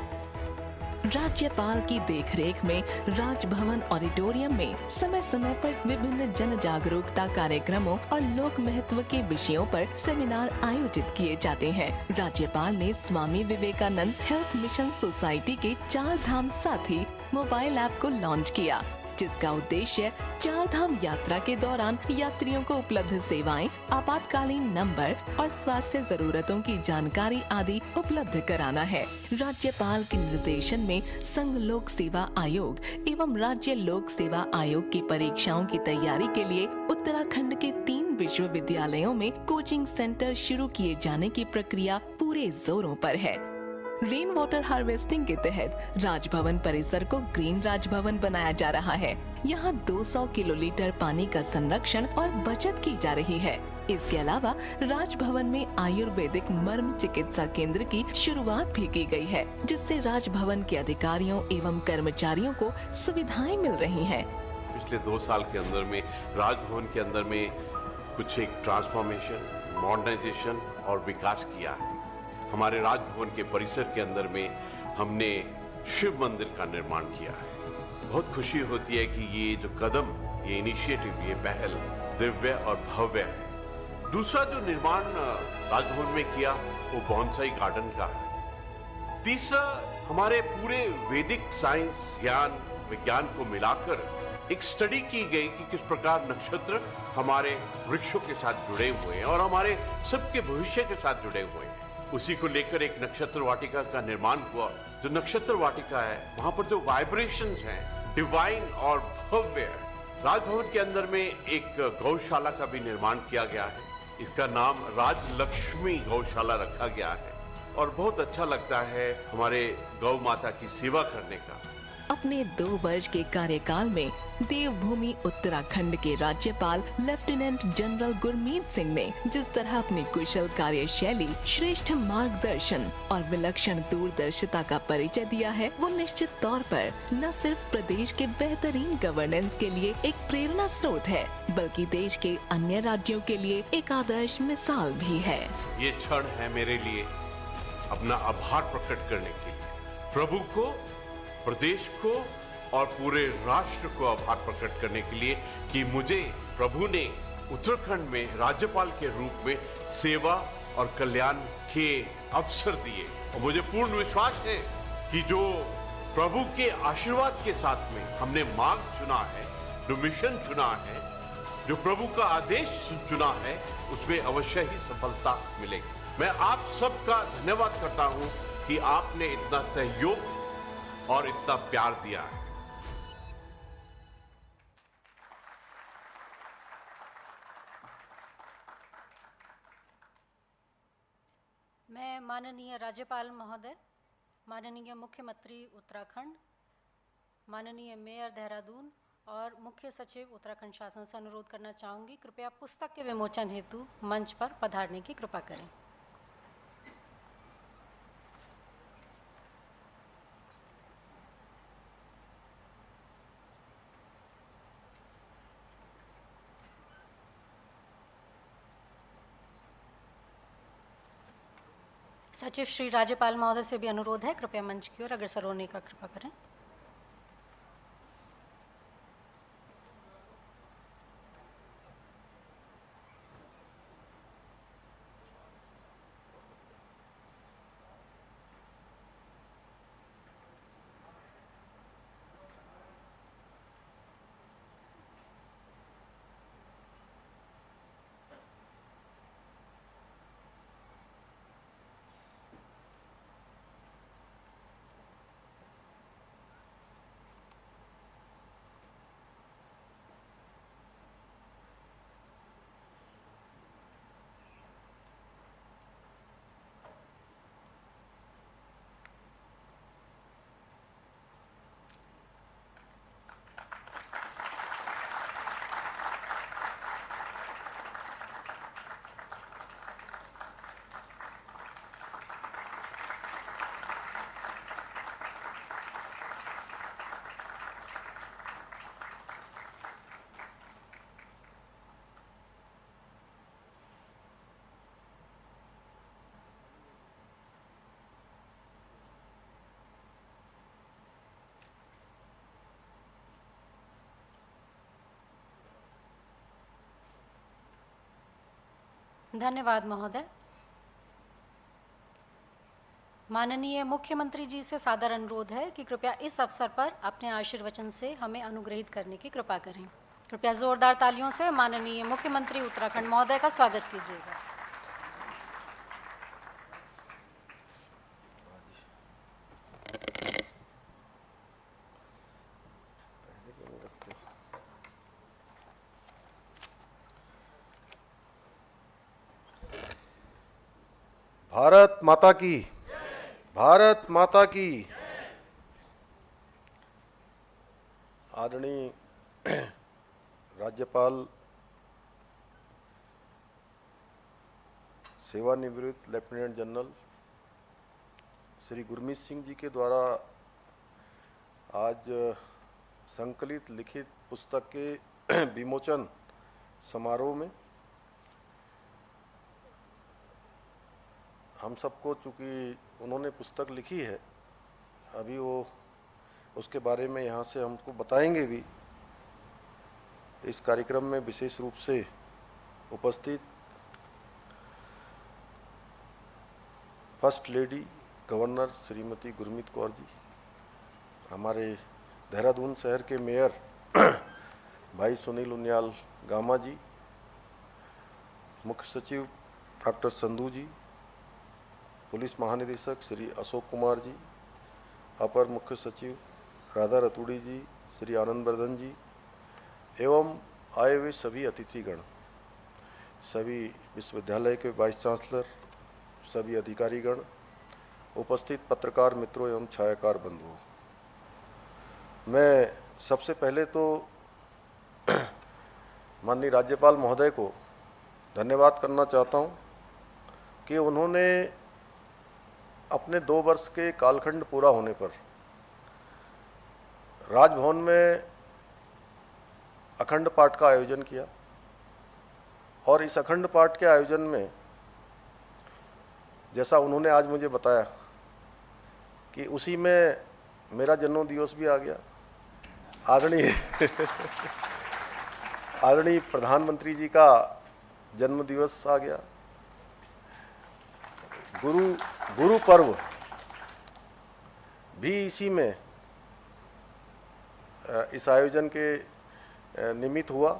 S4: राज्यपाल की देखरेख में राजभवन ऑडिटोरियम में समय समय पर विभिन्न जन जागरूकता कार्यक्रमों और लोक महत्व के विषयों पर सेमिनार आयोजित किए जाते हैं। राज्यपाल ने Swami Vivekananda health mission society के 4 धाम साथी मोबाइल ऐप को लॉन्च किया, जिसका उद्देश्य 4 धाम यात्रा के दौरान यात्रियों को उपलब्ध सेवाएं, आपातकालीन नंबर और स्वास्थ्य जरूरतों की जानकारी आदि उपलब्ध कराना है। राज्यपाल के निर्देशन में संघ लोक सेवा आयोग एवं राज्य लोक सेवा आयोग की परीक्षाओं की तैयारी के लिए उत्तराखंड के 3 विश्वविद्यालयों में कोचिंग सेंटर शुरू किए जाने की प्रक्रिया पूरे जोरों पर है। रेन वाटर हार्वेस्टिंग के तहत राजभवन परिसर को ग्रीन राजभवन बनाया जा रहा है। यहाँ 200 किलोलीटर पानी का संरक्षण और बचत की जा रही है। इसके अलावा राजभवन में आयुर्वेदिक मर्म चिकित्सा केंद्र की शुरुआत भी की गई है, जिससे राजभवन के अधिकारियों एवं कर्मचारियों को सुविधाएं मिल रही हैं।
S5: पिछले 2 साल के अंदर में राजभवन के अंदर में कुछ एक ट्रांसफॉर्मेशन, मॉडर्नाइजेशन और विकास किया है। हमारे राजभवन के परिसर के अंदर में हमने शिव मंदिर का निर्माण किया है। बहुत खुशी होती है कि ये जो कदम, ये इनिशिएटिव, ये पहल दिव्य और भव्य है। दूसरा जो निर्माण राजभवन में किया वो बॉन्साई गार्डन का है। तीसरा, हमारे पूरे वैदिक साइंस ज्ञान विज्ञान को मिलाकर एक स्टडी की गई कि किस प्रकार नक्षत्र हमारे वृक्षों के साथ जुड़े हुए हैं और हमारे सबके भविष्य के साथ जुड़े हुए हैं। उसी को लेकर एक नक्षत्र वाटिका का निर्माण हुआ। जो नक्षत्र वाटिका है, वहां पर जो वाइब्रेशंस हैं डिवाइन और भव्य, राजभवन के अंदर में एक गौशाला का भी निर्माण किया गया है। इसका नाम राजलक्ष्मी गौशाला रखा गया है और बहुत अच्छा लगता है हमारे गौ माता की सेवा करने का।
S4: अपने 2 वर्ष के कार्यकाल में देवभूमि उत्तराखंड के राज्यपाल लेफ्टिनेंट जनरल गुरमीत सिंह ने जिस तरह अपनी कुशल कार्यशैली, श्रेष्ठ मार्गदर्शन और विलक्षण दूरदर्शिता का परिचय दिया है, वो निश्चित तौर पर न सिर्फ प्रदेश के बेहतरीन गवर्नेंस के लिए एक प्रेरणा स्रोत है, बल्कि देश के अन्य राज्यों के लिए एक आदर्श मिसाल भी है।
S5: ये क्षण है मेरे लिए अपना आभार प्रकट करने के लिए, प्रभु को, प्रदेश को और पूरे राष्ट्र को आभार प्रकट करने के लिए कि मुझे प्रभु ने उत्तराखंड में राज्यपाल के रूप में सेवा और कल्याण के अवसर दिए। और मुझे पूर्ण विश्वास है कि जो प्रभु के आशीर्वाद के साथ में हमने मार्ग चुना है, जो मिशन चुना है, जो प्रभु का आदेश चुना है, उसमें अवश्य ही सफलता मिलेगी। मैं आप सबका धन्यवाद करता हूं कि आपने इतना सहयोग और इतना प्यार दिया है।
S1: मैं माननीय राज्यपाल महोदय, माननीय मुख्यमंत्री उत्तराखंड, माननीय मेयर देहरादून और मुख्य सचिव उत्तराखंड शासन से अनुरोध करना चाहूँगी, कृपया पुस्तक के विमोचन हेतु मंच पर पधारने की कृपा करें। सचिव श्री राज्यपाल महोदय से भी अनुरोध है, कृपया मंच की ओर अग्रसर होने का कृपा करें। धन्यवाद महोदय। माननीय मुख्यमंत्री जी से सादर अनुरोध है कि कृपया इस अवसर पर अपने आशीर्वचन से हमें अनुग्रहित करने की कृपा करें। कृपया जोरदार तालियों से माननीय मुख्यमंत्री उत्तराखंड महोदय का स्वागत कीजिएगा।
S6: भारत माता की, भारत माता की। आदरणीय राज्यपाल सेवानिवृत्त लेफ्टिनेंट जनरल श्री गुरमीत सिंह जी के द्वारा आज संकलित लिखित पुस्तक के विमोचन समारोह में हम सबको, चूँकि उन्होंने पुस्तक लिखी है, अभी वो उसके बारे में यहाँ से हमको बताएंगे भी। इस कार्यक्रम में विशेष रूप से उपस्थित first lady governor Shrimati Gurmeet Kaur ji, हमारे देहरादून शहर के मेयर भाई सुनील उनियाल गामा जी, मुख्य सचिव डॉक्टर संधू जी, पुलिस महानिदेशक श्री अशोक कुमार जी, अपर मुख्य सचिव राधा रतूड़ी जी, श्री आनंद वर्धन जी एवं आए हुए सभी अतिथिगण, सभी विश्वविद्यालय के वाइस चांसलर, सभी अधिकारीगण, उपस्थित पत्रकार मित्रों एवं छायाकार बंधुओं, मैं सबसे पहले तो माननीय राज्यपाल महोदय को धन्यवाद करना चाहता हूं कि उन्होंने अपने 2 वर्ष के कालखंड पूरा होने पर राजभवन में अखंड पाठ का आयोजन किया और इस अखंड पाठ के आयोजन में जैसा उन्होंने आज मुझे बताया कि उसी में मेरा जन्म दिवस भी आ गया, आदरणीय प्रधानमंत्री जी का जन्म दिवस आ गया, गुरु पर्व भी इसी में इस आयोजन के निमित्त हुआ।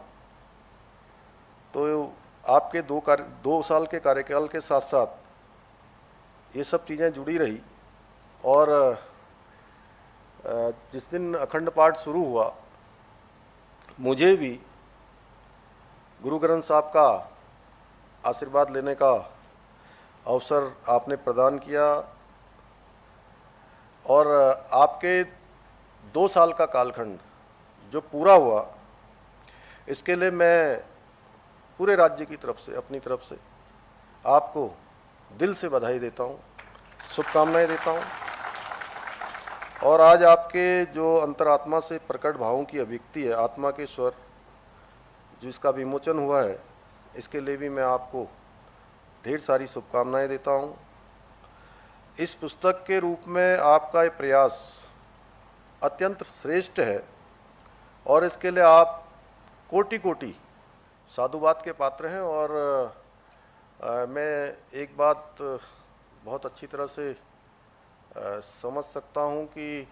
S6: तो आपके 2 साल के कार्यकाल के साथ साथ ये सब चीज़ें जुड़ी रही और जिस दिन अखंड पाठ शुरू हुआ मुझे भी गुरु ग्रंथ साहब का आशीर्वाद लेने का अवसर आपने प्रदान किया और आपके 2 साल का कालखंड जो पूरा हुआ इसके लिए मैं पूरे राज्य की तरफ से, अपनी तरफ से आपको दिल से बधाई देता हूँ, शुभकामनाएं देता हूँ। और आज आपके जो अंतरात्मा से प्रकट भावों की अभिव्यक्ति है, आत्मा के स्वर जो इसका विमोचन हुआ है, इसके लिए भी मैं आपको ढेर सारी शुभकामनाएं देता हूँ। इस पुस्तक के रूप में आपका ये प्रयास अत्यंत श्रेष्ठ है और इसके लिए आप कोटि कोटि साधुवाद के पात्र हैं। और मैं एक बात बहुत अच्छी तरह से समझ सकता हूं कि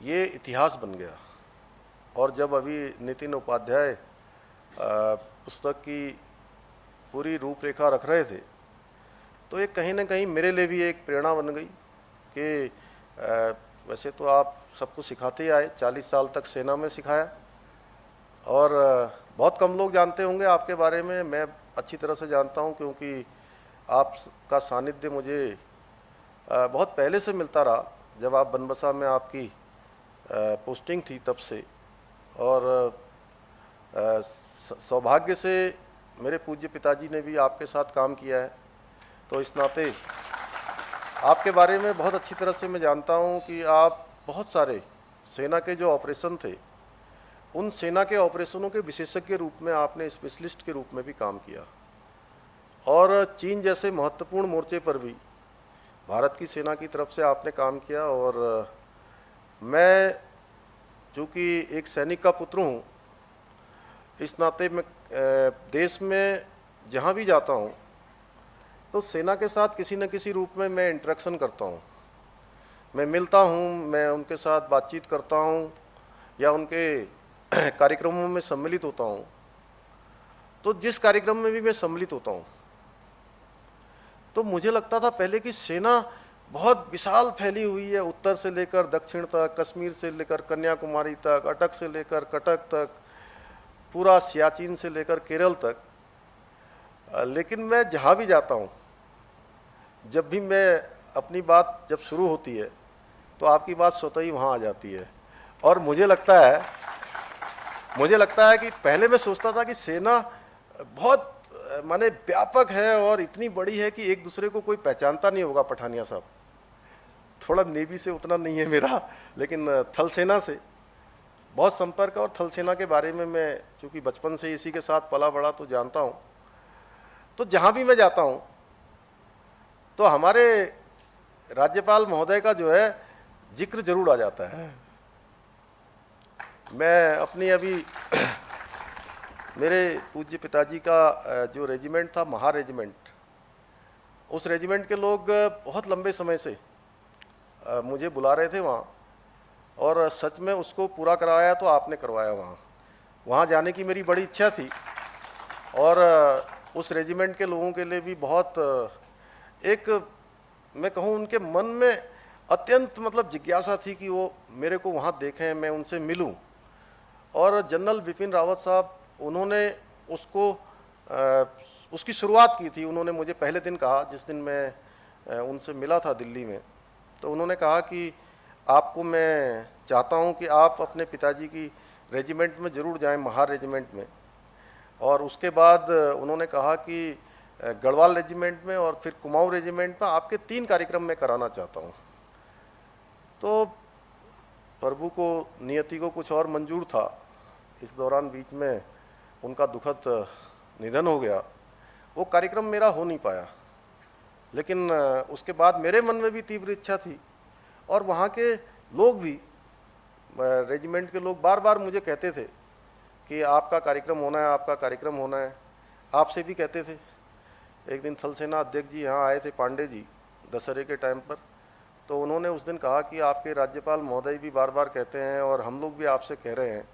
S6: ये इतिहास बन गया। और जब अभी नितिन उपाध्याय पुस्तक की पूरी रूपरेखा रख रहे थे तो ये कहीं ना कहीं मेरे लिए भी एक प्रेरणा बन गई कि वैसे तो आप सबको सिखाते ही आए, 40 साल तक सेना में सिखाया और बहुत कम लोग जानते होंगे आपके बारे में, मैं अच्छी तरह से जानता हूं क्योंकि आपका सानिध्य मुझे बहुत पहले से मिलता रहा, जब आप बनबसा में आपकी पोस्टिंग थी तब से। और सौभाग्य से मेरे पूज्य पिताजी ने भी आपके साथ काम किया है, तो इस नाते आपके बारे में बहुत अच्छी तरह से मैं जानता हूं कि आप बहुत सारे सेना के जो ऑपरेशन थे उन सेना के ऑपरेशनों के विशेषज्ञ के रूप में आपने स्पेशलिस्ट के रूप में भी काम किया और चीन जैसे महत्वपूर्ण मोर्चे पर भी भारत की सेना की तरफ से आपने काम किया। और मैं चूँकि एक सैनिक का पुत्र हूँ, इस नाते मैं देश में जहाँ भी जाता हूँ तो सेना के साथ किसी न किसी रूप में मैं इंटरेक्शन करता हूँ, मैं मिलता हूँ, मैं उनके साथ बातचीत करता हूँ या उनके कार्यक्रमों में सम्मिलित होता हूँ। तो जिस कार्यक्रम में भी मैं सम्मिलित होता हूँ तो मुझे लगता था पहले कि सेना बहुत विशाल फैली हुई है, उत्तर से लेकर दक्षिण तक, कश्मीर से लेकर कन्याकुमारी तक, अटक से लेकर कटक तक, पूरा सियाचिन से लेकर केरल तक। लेकिन मैं जहाँ भी जाता हूँ, जब भी मैं अपनी बात जब शुरू होती है तो आपकी बात स्वतः ही वहाँ आ जाती है। और मुझे लगता है कि पहले मैं सोचता था कि सेना बहुत माने व्यापक है और इतनी बड़ी है कि एक दूसरे को कोई पहचानता नहीं होगा। पठानिया साहब, थोड़ा नेवी से उतना नहीं है मेरा, लेकिन थल सेना से बहुत संपर्क। और थल सेना के बारे में मैं चूँकि बचपन से इसी के साथ पला बड़ा तो जानता हूँ। तो जहाँ भी मैं जाता हूँ तो हमारे राज्यपाल महोदय का जो है जिक्र जरूर आ जाता है। मैं अपनी अभी मेरे पूज्य पिताजी का जो रेजिमेंट था, महा रेजिमेंट, उस रेजिमेंट के लोग बहुत लंबे समय से मुझे बुला रहे थे वहाँ, और सच में उसको पूरा कराया तो आपने करवाया। वहाँ जाने की मेरी बड़ी इच्छा थी, और उस रेजिमेंट के लोगों के लिए भी बहुत एक, मैं कहूँ, उनके मन में अत्यंत मतलब जिज्ञासा थी कि वो मेरे को वहाँ देखें, मैं उनसे मिलूं। और जनरल बिपिन रावत साहब, उन्होंने उसकी शुरुआत की थी। उन्होंने मुझे पहले दिन कहा, जिस दिन मैं उनसे मिला था दिल्ली में, तो उन्होंने कहा कि आपको मैं चाहता हूं कि आप अपने पिताजी की रेजिमेंट में ज़रूर जाएं, महार रेजिमेंट में। और उसके बाद उन्होंने कहा कि गढ़वाल रेजिमेंट में और फिर कुमाऊं रेजिमेंट में आपके 3 कार्यक्रम मैं कराना चाहता हूं। तो प्रभु को, नियति को कुछ और मंजूर था। इस दौरान बीच में उनका दुखद निधन हो गया, वो कार्यक्रम मेरा हो नहीं पाया। लेकिन उसके बाद मेरे मन में भी तीव्र इच्छा थी, और वहाँ के लोग भी, रेजिमेंट के लोग बार बार मुझे कहते थे कि आपका कार्यक्रम होना है, आपका कार्यक्रम होना है। आपसे भी कहते थे। एक दिन थल सेना अध्यक्ष जी यहाँ आए थे, पांडे जी, दशहरे के टाइम पर, तो उन्होंने उस दिन कहा कि आपके राज्यपाल महोदय भी बार बार कहते हैं और हम लोग भी आपसे कह रहे हैं,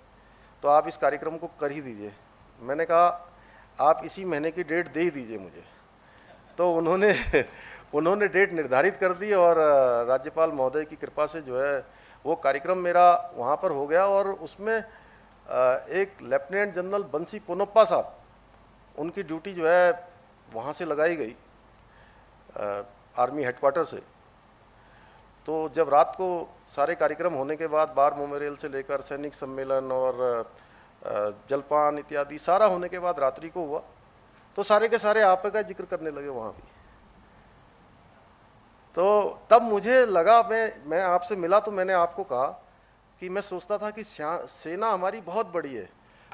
S6: तो आप इस कार्यक्रम को कर ही दीजिए। मैंने कहा आप इसी महीने की डेट दे ही दीजिए मुझे। तो उन्होंने डेट निर्धारित कर दी, और राज्यपाल महोदय की कृपा से जो है वो कार्यक्रम मेरा वहाँ पर हो गया। और उसमें एक लेफ्टिनेंट जनरल बंसी पोनप्पा साहब, उनकी ड्यूटी जो है वहाँ से लगाई गई, आर्मी हेडक्वार्टर से। तो जब रात को सारे कार्यक्रम होने के बाद, बार मेमोरियल से लेकर सैनिक सम्मेलन और जलपान इत्यादि सारा होने के बाद रात्रि को हुआ, तो सारे के सारे आप का जिक्र करने लगे वहाँ भी। तो तब मुझे लगा, मैं आपसे मिला तो मैंने आपको कहा कि मैं सोचता था कि सेना हमारी बहुत बड़ी है,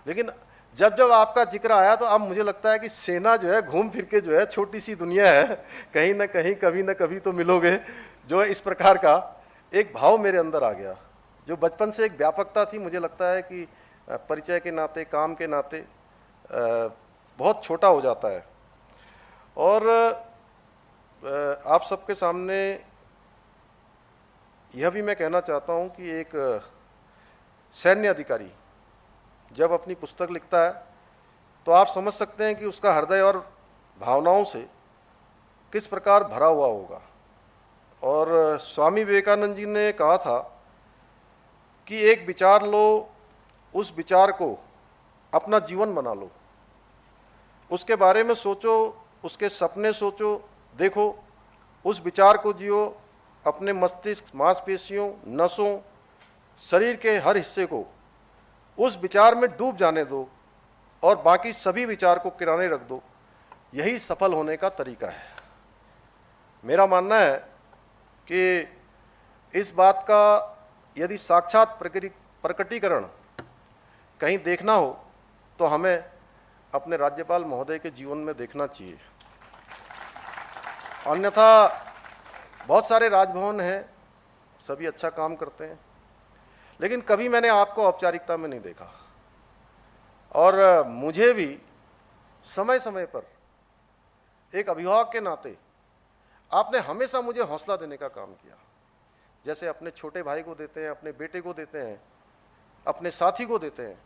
S6: लेकिन जब जब आपका जिक्र आया तो अब मुझे लगता है कि सेना जो है घूम फिर के जो है छोटी सी दुनिया है, कहीं ना कहीं कभी ना कभी तो मिलोगे। जो इस प्रकार का एक भाव मेरे अंदर आ गया, जो बचपन से एक व्यापकता थी। मुझे लगता है कि परिचय के नाते, काम के नाते बहुत छोटा हो जाता है। और आप सबके सामने यह भी मैं कहना चाहता हूं कि एक सैन्य अधिकारी जब अपनी पुस्तक लिखता है तो आप समझ सकते हैं कि उसका हृदय और भावनाओं से किस प्रकार भरा हुआ होगा। और स्वामी विवेकानंद जी ने कहा था कि एक विचार लो, उस विचार को अपना जीवन बना लो, उसके बारे में सोचो, उसके सपने सोचो, देखो, उस विचार को जियो, अपने मस्तिष्क, मांसपेशियों, नसों, शरीर के हर हिस्से को उस विचार में डूब जाने दो और बाकी सभी विचार को किराने रख दो। यही सफल होने का तरीका है। मेरा मानना है कि इस बात का यदि साक्षात प्रकटीकरण कहीं देखना हो तो हमें अपने राज्यपाल महोदय के जीवन में देखना चाहिए। अन्यथा बहुत सारे राजभवन हैं, सभी अच्छा काम करते हैं, लेकिन कभी मैंने आपको औपचारिकता में नहीं देखा। और मुझे भी समय समय पर एक अभिभावक के नाते आपने हमेशा मुझे हौसला देने का काम किया, जैसे अपने छोटे भाई को देते हैं, अपने बेटे को देते हैं, अपने साथी को देते हैं,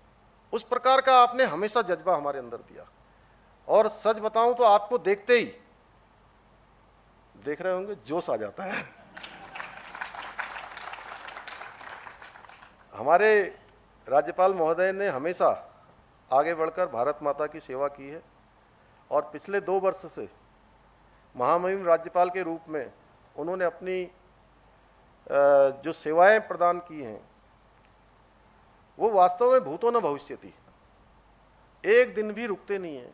S6: उस प्रकार का आपने हमेशा जज्बा हमारे अंदर दिया। और सच बताऊं तो आपको देखते ही, देख रहे होंगे, जोश आ जाता है। हमारे राज्यपाल महोदय ने हमेशा आगे बढ़कर भारत माता की सेवा की है और पिछले 2 वर्ष से महामहिम राज्यपाल के रूप में उन्होंने अपनी जो सेवाएं प्रदान की हैं वो वास्तव में भूतो न भविष्यति, एक दिन भी रुकते नहीं हैं।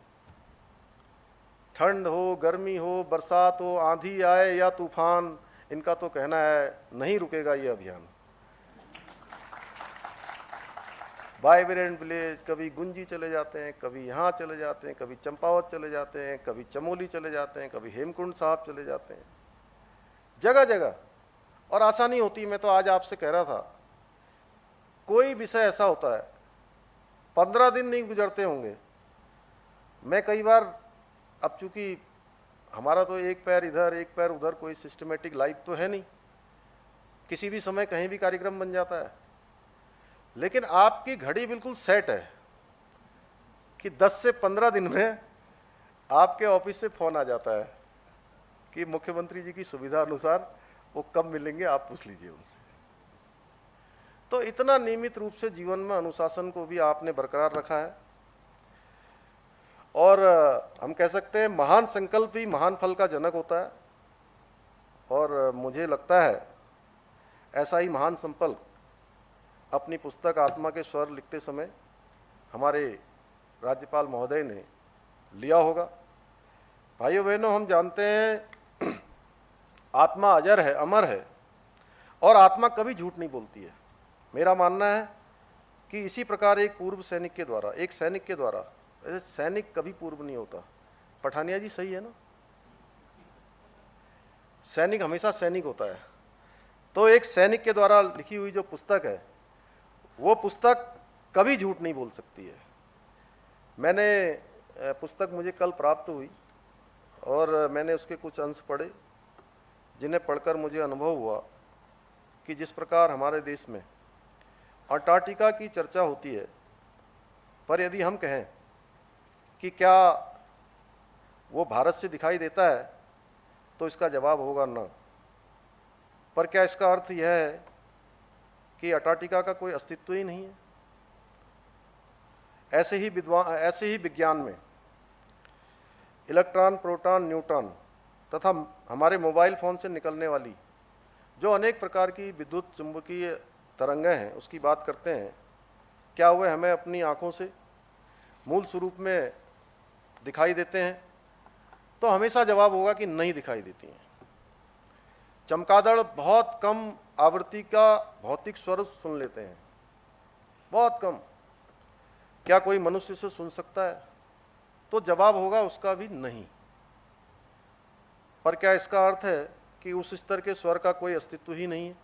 S6: ठंड हो, गर्मी हो, बरसात हो, आंधी आए या तूफान, इनका तो कहना है नहीं रुकेगा ये अभियान। वाइब्रेंट विलेज, कभी गुंजी चले जाते हैं, कभी यहाँ चले जाते हैं, कभी चंपावत चले जाते हैं, कभी चमोली चले जाते हैं, कभी हेमकुंड साहब चले जाते हैं, जगह जगह। और आसानी होती, मैं तो आज आपसे कह रहा था, कोई विषय ऐसा होता है 15 दिन नहीं गुजरते होंगे। मैं कई बार, अब चूंकि हमारा तो एक पैर इधर एक पैर उधर, कोई सिस्टमेटिक लाइफ तो है नहीं, किसी भी समय कहीं भी कार्यक्रम बन जाता है, लेकिन आपकी घड़ी बिल्कुल सेट है कि 10 से 15 दिन में आपके ऑफिस से फोन आ जाता है कि मुख्यमंत्री जी की सुविधा अनुसार वो कब मिलेंगे, आप पूछ लीजिए उनसे। तो इतना नियमित रूप से जीवन में अनुशासन को भी आपने बरकरार रखा है, और हम कह सकते हैं महान संकल्प ही महान फल का जनक होता है। और मुझे लगता है ऐसा ही महान संकल्प अपनी पुस्तक आत्मा के स्वर लिखते समय हमारे राज्यपाल महोदय ने लिया होगा। भाइयों बहनों, हम जानते हैं आत्मा अजर है, अमर है, और आत्मा कभी झूठ नहीं बोलती है। मेरा मानना है कि इसी प्रकार एक पूर्व सैनिक के द्वारा, एक सैनिक के द्वारा, ऐसे सैनिक कभी पूर्व नहीं होता। पठानिया जी सही है ना? सैनिक हमेशा सैनिक होता है। तो एक सैनिक के द्वारा लिखी हुई जो पुस्तक है, वो पुस्तक कभी झूठ नहीं बोल सकती है। मैंने पुस्तक मुझे कल प्राप्त हुई और मैंने उसके कुछ अंश पढ़े, जिन्हें पढ़कर मुझे अनुभव हुआ कि जिस प्रकार हमारे देश में अंटार्कटिका की चर्चा होती है, पर यदि हम कहें कि क्या वो भारत से दिखाई देता है, तो इसका जवाब होगा ना। पर क्या इसका अर्थ यह है कि अंटार्कटिका का कोई अस्तित्व ही नहीं है? ऐसे ही विज्ञान में इलेक्ट्रॉन, प्रोटॉन, न्यूट्रॉन तथा हमारे मोबाइल फोन से निकलने वाली जो अनेक प्रकार की विद्युत चुंबकीय तरंगें हैं, उसकी बात करते हैं। क्या वे हमें अपनी आंखों से मूल स्वरूप में दिखाई देते हैं? तो हमेशा जवाब होगा कि नहीं दिखाई देती हैं। चमगादड़ बहुत कम आवृत्ति का भौतिक स्वर सुन लेते हैं, बहुत कम। क्या कोई मनुष्य इसे सुन सकता है? तो जवाब होगा उसका भी नहीं। पर क्या इसका अर्थ है कि उस स्तर के स्वर का कोई अस्तित्व ही नहीं है?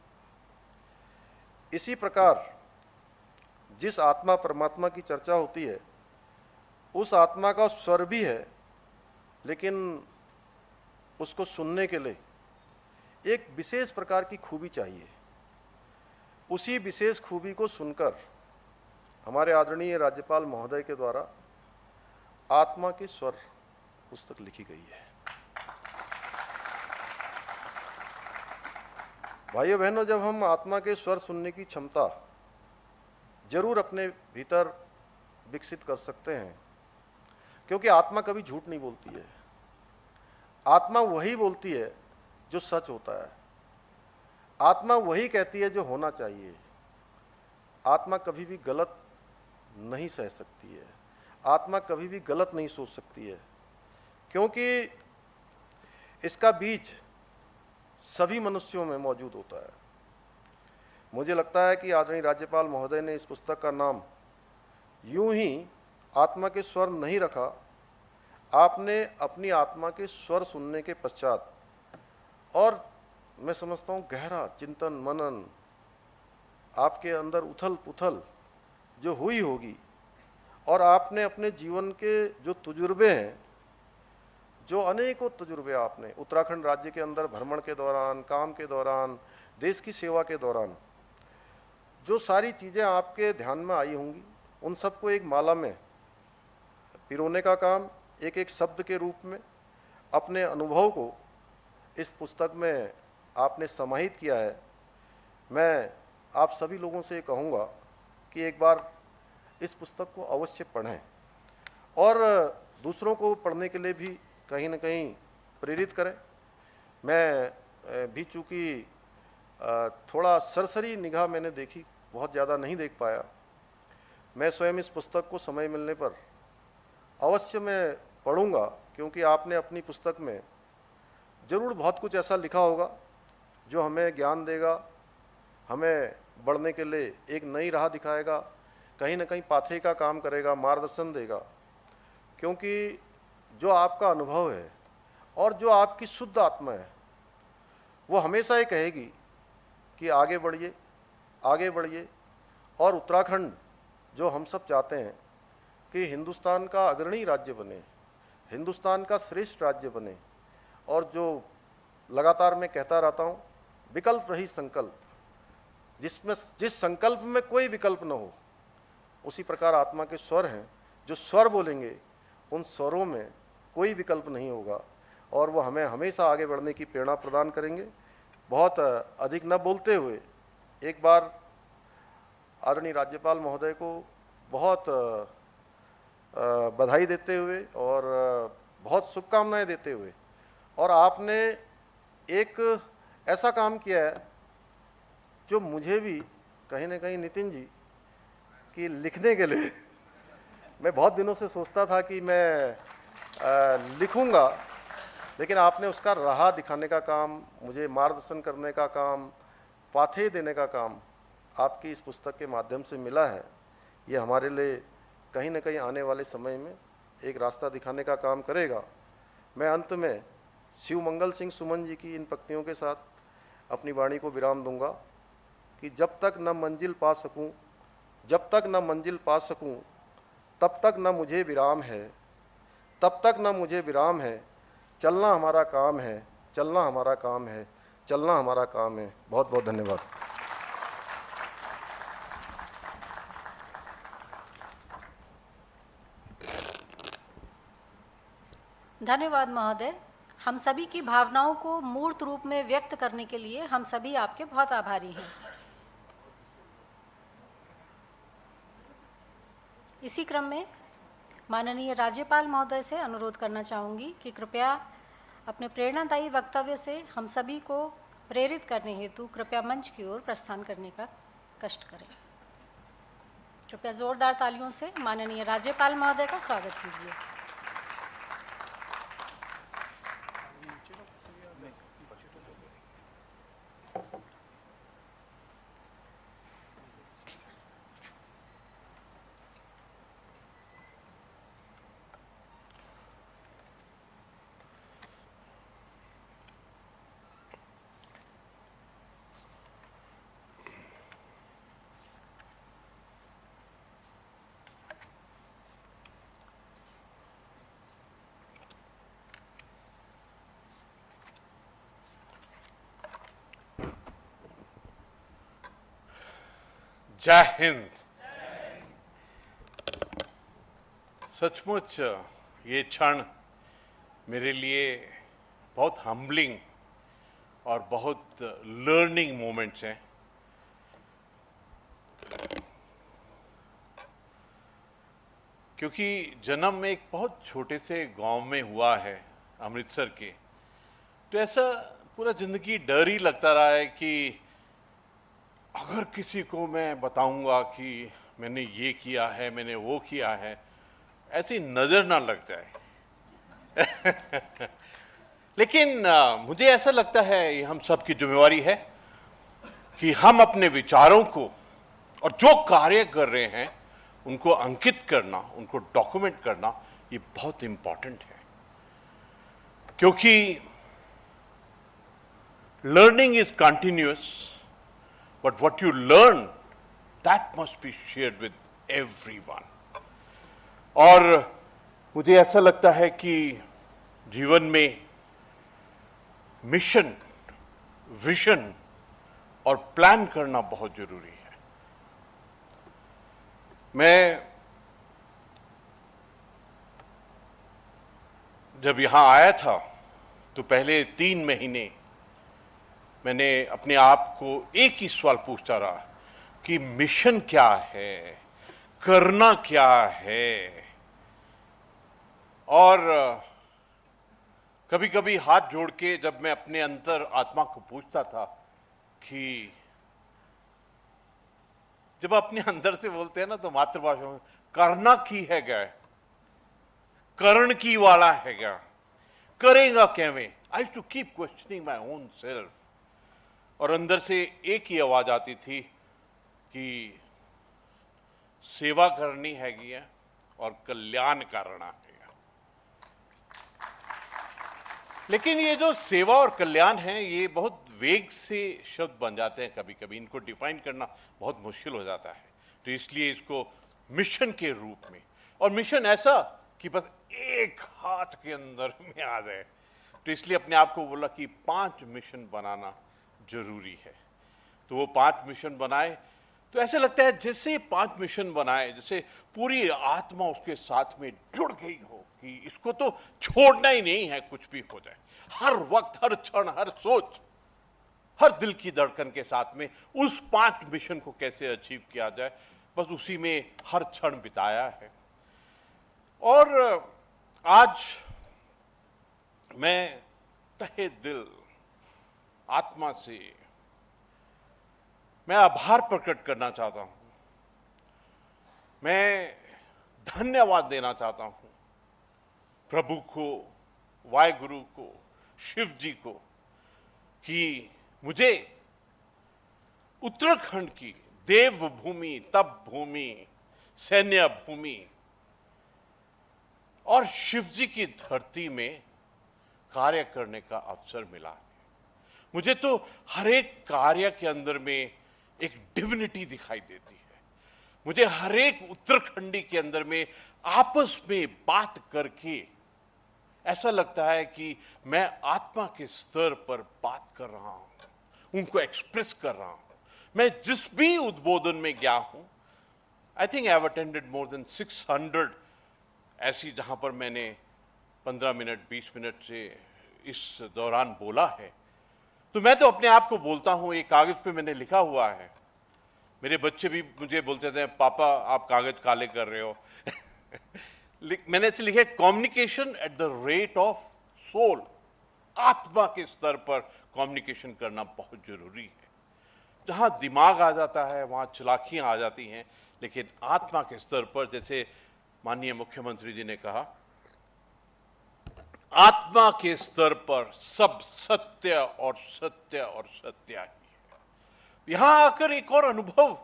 S6: इसी प्रकार जिस आत्मा परमात्मा की चर्चा होती है, उस आत्मा का स्वर भी है, लेकिन उसको सुनने के लिए एक विशेष प्रकार की खूबी चाहिए। उसी विशेष खूबी को सुनकर हमारे आदरणीय राज्यपाल महोदय के द्वारा आत्मा के स्वर पुस्तक लिखी गई है। भाइयों बहनों, जब हम आत्मा के स्वर सुनने की क्षमता जरूर अपने भीतर विकसित कर सकते हैं, क्योंकि आत्मा कभी झूठ नहीं बोलती है। आत्मा वही बोलती है जो सच होता है। आत्मा वही कहती है जो होना चाहिए। आत्मा कभी भी गलत नहीं सह सकती है। आत्मा कभी भी गलत नहीं सोच सकती है, क्योंकि इसका बीज सभी मनुष्यों में मौजूद होता है। मुझे लगता है कि आदरणीय राज्यपाल महोदय ने इस पुस्तक का नाम यूं ही आत्मा के स्वर नहीं रखा। आपने अपनी आत्मा के स्वर सुनने के पश्चात, और मैं समझता हूँ गहरा चिंतन मनन आपके अंदर उथल पुथल जो हुई होगी, और आपने अपने जीवन के जो तजुर्बे हैं, जो अनेकों तजुर्बे आपने उत्तराखंड राज्य के अंदर भ्रमण के दौरान, काम के दौरान, देश की सेवा के दौरान जो सारी चीज़ें आपके ध्यान में आई होंगी, उन सबको एक माला में पिरोने का काम, एक एक शब्द के रूप में अपने अनुभव को इस पुस्तक में आपने समाहित किया है। मैं आप सभी लोगों से कहूँगा कि एक बार इस पुस्तक को अवश्य पढ़ें, और दूसरों को पढ़ने के लिए भी कहीं न कहीं प्रेरित करें। मैं भी चूँकि थोड़ा सरसरी निगाह मैंने देखी, बहुत ज़्यादा नहीं देख पाया। मैं स्वयं इस पुस्तक को समय मिलने पर अवश्य मैं पढ़ूंगा, क्योंकि आपने अपनी पुस्तक में ज़रूर बहुत कुछ ऐसा लिखा होगा जो हमें ज्ञान देगा, हमें बढ़ने के लिए एक नई राह दिखाएगा, कहीं ना कहीं पाथे का काम करेगा, मार्गदर्शन देगा। क्योंकि जो आपका अनुभव है और जो आपकी शुद्ध आत्मा है, वो हमेशा ये कहेगी कि आगे बढ़िए, आगे बढ़िए। और उत्तराखंड जो हम सब चाहते हैं कि हिंदुस्तान का अग्रणी राज्य बने, हिंदुस्तान का श्रेष्ठ राज्य बने, और जो लगातार मैं कहता रहता हूँ, विकल्प रही संकल्प, जिसमें जिस संकल्प में कोई विकल्प न हो, उसी प्रकार आत्मा के स्वर हैं। जो स्वर बोलेंगे उन स्वरों में कोई विकल्प नहीं होगा और वो हमें हमेशा आगे बढ़ने की प्रेरणा प्रदान करेंगे। बहुत अधिक न बोलते हुए एक बार आदरणीय राज्यपाल महोदय को बहुत बधाई देते हुए और बहुत शुभकामनाएं देते हुए, और आपने एक ऐसा काम किया है जो मुझे भी कहीं ना कहीं नितिन जी कि लिखने के लिए मैं बहुत दिनों से सोचता था कि मैं लिखूंगा, लेकिन आपने उसका राह दिखाने का काम, मुझे मार्गदर्शन करने का काम, पाथेय देने का काम आपकी इस पुस्तक के माध्यम से मिला है। ये हमारे लिए कहीं ना कहीं आने वाले समय में एक रास्ता दिखाने का काम करेगा। मैं अंत में शिवमंगल सिंह सुमन जी की इन पंक्तियों के साथ अपनी वाणी को विराम दूंगा कि जब तक न मंजिल पा सकूं, जब तक न मंजिल पा सकूं, तब तक न मुझे विराम है, तब तक न मुझे विराम है, चलना हमारा काम है, चलना हमारा काम है, चलना हमारा काम है। बहुत बहुत धन्यवाद।
S1: धन्यवाद महोदय। हम सभी की भावनाओं को मूर्त रूप में व्यक्त करने के लिए हम सभी आपके बहुत आभारी हैं। इसी क्रम में माननीय राज्यपाल महोदय से अनुरोध करना चाहूँगी कि कृपया अपने प्रेरणादायी वक्तव्य से हम सभी को प्रेरित करने हेतु कृपया मंच की ओर प्रस्थान करने का कष्ट करें। कृपया जोरदार तालियों से माननीय राज्यपाल महोदय का स्वागत कीजिए।
S5: जय हिंद। सचमुच ये क्षण मेरे लिए बहुत हम्बलिंग और बहुत लर्निंग मोमेंट्स हैं। क्योंकि जन्म एक बहुत छोटे से गांव में हुआ है, अमृतसर के, तो ऐसा पूरा जिंदगी डर ही लगता रहा है कि अगर किसी को मैं बताऊंगा कि मैंने ये किया है, मैंने वो किया है, ऐसी नजर ना लग जाए। लेकिन मुझे ऐसा लगता है ये हम सब की जिम्मेवारी है कि हम अपने विचारों को और जो कार्य कर रहे हैं उनको अंकित करना, उनको डॉक्यूमेंट करना, ये बहुत इंपॉर्टेंट है। क्योंकि learning is continuous, but what you learn that must be shared with everyone। और मुझे ऐसा लगता है कि जीवन में मिशन, विजन और प्लान करना बहुत जरूरी है। मैं जब यहां आया था तो पहले 3 महीने मैंने अपने आप को एक ही सवाल पूछता रहा कि मिशन क्या है, करना क्या है। और कभी कभी हाथ जोड़ के जब मैं अपने अंतर आत्मा को पूछता था कि जब अपने अंदर से बोलते हैं ना तो मातृभाषा में करना की है क्या, करण की वाला है क्या, करेगा कैवे। I to keep questioning my own self. और अंदर से एक ही आवाज आती थी कि सेवा करनी हैगी है और कल्याण करना है। लेकिन ये जो सेवा और कल्याण है ये बहुत वेग से शब्द बन जाते हैं, कभी कभी इनको डिफाइन करना बहुत मुश्किल हो जाता है। तो इसलिए इसको मिशन के रूप में, और मिशन ऐसा कि बस एक हाथ के अंदर में आ जाए, तो इसलिए अपने आप को बोला कि 5 मिशन बनाना जरूरी है। तो वो 5 मिशन बनाए, तो ऐसे लगता है जैसे 5 मिशन बनाए, जैसे पूरी आत्मा उसके साथ में जुड़ गई हो कि इसको तो छोड़ना ही नहीं है, कुछ भी हो जाए। हर वक्त, हर क्षण, हर सोच, हर दिल की धड़कन के साथ में उस 5 मिशन को कैसे अचीव किया जाए, बस उसी में हर क्षण बिताया है। और आज मैं तहे दिल, आत्मा से मैं आभार प्रकट करना चाहता हूं, मैं धन्यवाद देना चाहता हूं प्रभु को, वाहिगुरु को, शिव जी को, कि मुझे उत्तराखंड की देवभूमि, तप भूमि, सैन्य भूमि और शिव जी की धरती में कार्य करने का अवसर मिला है। मुझे तो हर एक कार्य के अंदर में एक डिविनिटी दिखाई देती है। मुझे हर एक उत्तराखंडी के अंदर में आपस में बात करके ऐसा लगता है कि मैं आत्मा के स्तर पर बात कर रहा हूं, उनको एक्सप्रेस कर रहा हूं। मैं जिस भी उद्बोधन में गया हूं, I think I have attended more than 600 ऐसी, जहां पर मैंने 15 मिनट 20 मिनट से इस दौरान बोला है। तो मैं तो अपने आप को बोलता हूं, एक कागज पे मैंने लिखा हुआ है, मेरे बच्चे भी मुझे बोलते थे पापा आप कागज काले कर रहे हो मैंने ऐसे लिखा है, communication at the rate of soul. आत्मा के स्तर पर कम्युनिकेशन करना बहुत जरूरी है। जहां दिमाग आ जाता है वहां चालाकियां आ जाती हैं, लेकिन आत्मा के स्तर पर, जैसे माननीय मुख्यमंत्री जी ने कहा, आत्मा के स्तर पर सब सत्य और सत्य और सत्य ही है। यहां आकर एक और अनुभव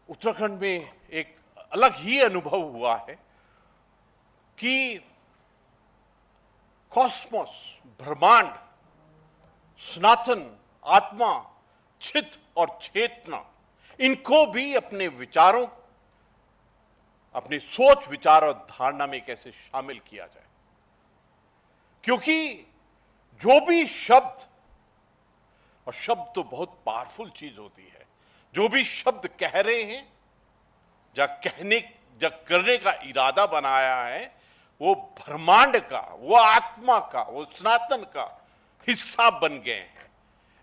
S5: उत्तराखंड में, एक अलग ही अनुभव हुआ है कि कॉस्मोस, ब्रह्मांड, सनातन, आत्मा, चित और चेतना, इनको भी अपने विचारों, अपनी सोच, विचार और धारणा में कैसे शामिल किया जाए। क्योंकि जो भी शब्द, और शब्द तो बहुत पावरफुल चीज होती है, जो भी शब्द कह रहे हैं या कहने या करने का इरादा बनाया है, वो ब्रह्मांड का, वो आत्मा का, वो सनातन का हिस्सा बन गए हैं।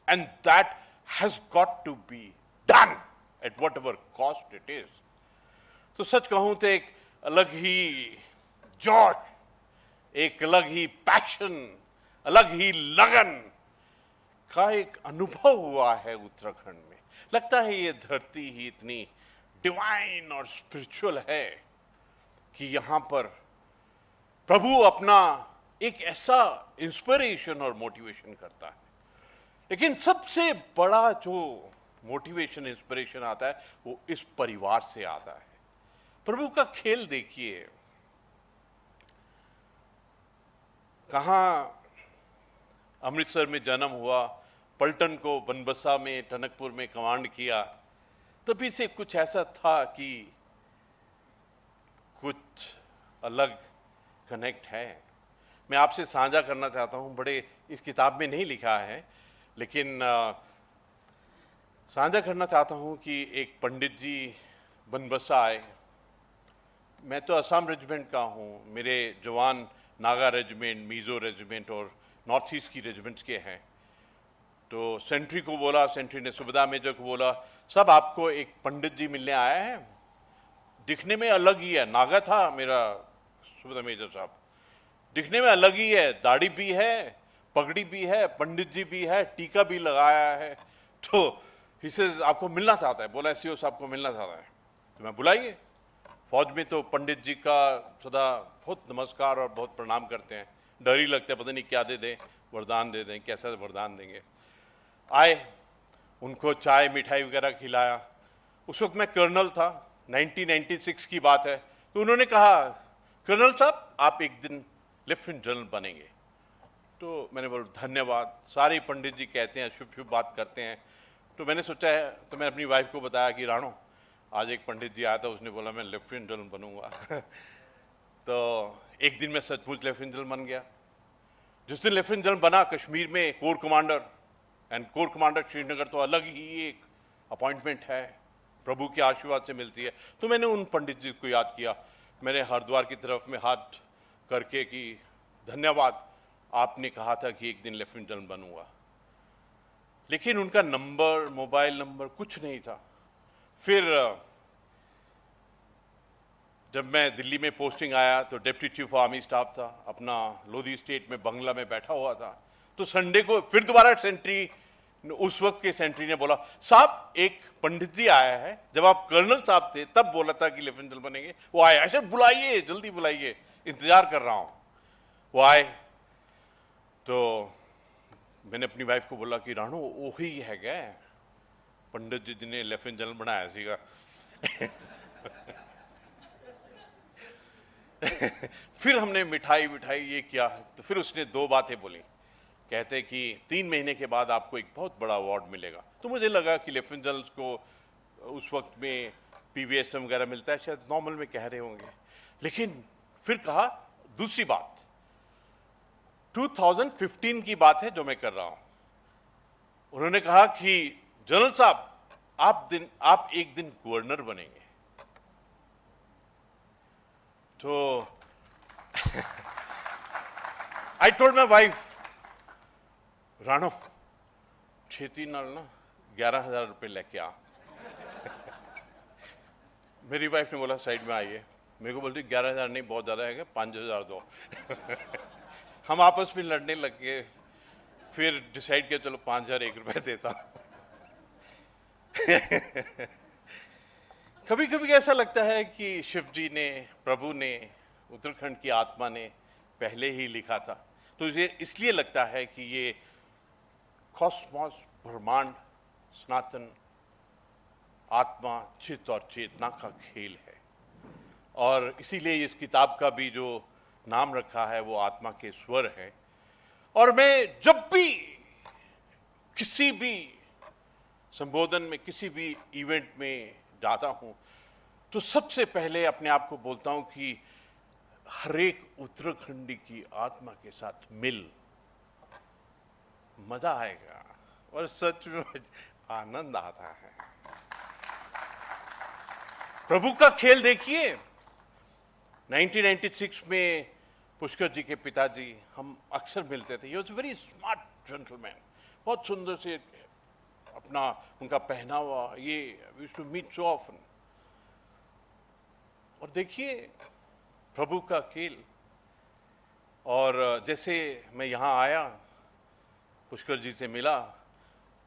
S5: And that has got to be done at whatever cost it is. तो सच कहूं तो एक अलग ही जोश, एक अलग ही पैशन, अलग ही लगन का एक अनुभव हुआ है उत्तराखंड में। लगता है ये धरती ही इतनी डिवाइन और स्पिरिचुअल है कि यहां पर प्रभु अपना एक ऐसा इंस्पिरेशन और मोटिवेशन करता है। लेकिन सबसे बड़ा जो मोटिवेशन, इंस्पिरेशन आता है, वो इस परिवार से आता है। प्रभु का खेल देखिए, कहां अमृतसर में जन्म हुआ, पलटन को बनबसा में, टनकपुर में कमांड किया, तभी से कुछ ऐसा था कि कुछ अलग कनेक्ट है। मैं आपसे साझा करना चाहता हूं, बड़े इस किताब में नहीं लिखा है, लेकिन साझा करना चाहता हूं कि एक पंडित जी बनबसा आए। मैं तो असम रेजिमेंट का हूं, मेरे जवान नागा रेजिमेंट, मिजो रेजिमेंट और नॉर्थ ईस्ट की रेजिमेंट्स के हैं। तो सेंट्री को बोला, सेंट्री ने सुबेदार मेजर को बोला, सब आपको एक पंडित जी मिलने आया है, दिखने में अलग ही है। नागा था मेरा सुबेदार मेजर साहब, दिखने में अलग ही है, दाढ़ी भी है, पगड़ी भी है, पंडित जी भी है, टीका भी लगाया है। तो इसे आपको मिलना चाहता है, बोला एसईओ साहब को मिलना चाहता है। तो मैं बुलाइए। फौज में तो पंडित जी का सदा बहुत नमस्कार और बहुत प्रणाम करते हैं, डर ही लगता है पता नहीं क्या दे दें, वरदान दे दें, कैसा वरदान देंगे। आए, उनको चाय मिठाई वगैरह खिलाया। उस वक्त मैं कर्नल था, 1996 की बात है। तो उन्होंने कहा, कर्नल साहब आप एक दिन लेफ्टिनेंट जनरल बनेंगे। तो मैंने बोला धन्यवाद, सारे पंडित जी कहते हैं, शुभ शुभ बात करते हैं। तो मैंने सोचा है, तो मैंने अपनी वाइफ को बताया कि राणो आज एक पंडित जी आया था, उसने बोला मैं लेफ्टिनेंट जनरल बनूंगा तो एक दिन मैं सचमुच लेफ्टिनेंट जनरल बन गया। जिस दिन लेफ्टिनेंट जनरल बना, कश्मीर में core commander and core commander Srinagar तो अलग ही एक अपॉइंटमेंट है, प्रभु के आशीर्वाद से मिलती है। तो मैंने उन पंडित जी को याद किया, मैंने हरिद्वार की तरफ में हाथ करके कि धन्यवाद, आपने कहा था कि एक दिन लेफ्टिनेंट जनरल बनूंगा, लेकिन उनका नंबर, मोबाइल नंबर कुछ नहीं था। फिर जब मैं दिल्ली में पोस्टिंग आया तो डिप्टी चीफ आर्मी स्टाफ था, अपना लोधी स्टेट में बंगला में बैठा हुआ था। तो संडे को फिर दोबारा सेंट्री, उस वक्त के सेंट्री ने बोला, साहब एक पंडित जी आया है, जब आप कर्नल साहब थे तब बोला था कि लेफ्टिनेंट जनरल बनेंगे, वो आए। ऐसे बुलाइए, जल्दी बुलाइए, इंतजार कर रहा हूं। वो आए तो मैंने अपनी वाइफ को बोला कि राणो वही है क्या पंडित जी ने लेफ्टिनेंट जनरल बनाया सीगा। फिर हमने मिठाई ये किया। तो फिर उसने दो बातें बोली, कहते कि 3 महीने के बाद आपको एक बहुत बड़ा अवार्ड मिलेगा। तो मुझे लगा कि लेफ्टिनेंट जनरल्स को उस वक्त में PVSM वगैरह मिलता है, शायद नॉर्मल में कह रहे होंगे। लेकिन फिर कहा दूसरी बात, 2015 की बात है जो मैं कर रहा हूं। उन्होंने कहा कि जनरल साहब आप एक दिन गवर्नर बनेंगे। तो I told my wife, Rano छेती नाल ना 11,000 रुपये लेके आ। मेरी वाइफ ने बोला साइड में आइए, मेरे को बोलती 11,000 नहीं, बहुत ज्यादा है, 5,000 दो। हम आपस में लड़ने लग गए। फिर डिसाइड किया चलो 5,001 रुपये देता। कभी कभी ऐसा लगता है कि शिव जी ने, प्रभु ने, उत्तराखंड की आत्मा ने पहले ही लिखा था। तो ये इसलिए लगता है कि ये कॉस्मोस, ब्रह्मांड, सनातन, आत्मा, चित्त और चेतना का खेल है। और इसीलिए इस किताब का भी जो नाम रखा है वो आत्मा के स्वर है। और मैं जब भी किसी भी संबोधन में, किसी भी इवेंट में जाता हूं, तो सबसे पहले अपने आप को बोलता हूं कि हर एक उत्तराखंडी की आत्मा के साथ मिल, मजा आएगा। और सच में आनंद आता है। प्रभु का खेल देखिए, 1996 में पुष्कर जी के पिताजी, हम अक्सर मिलते थे। He was very smart gentleman, बहुत सुंदर से अपना उनका पहनावा, ये we used to meet so often. और देखिए प्रभु का खेल। और जैसे मैं यहाँ आया, पुष्कर जी से मिला,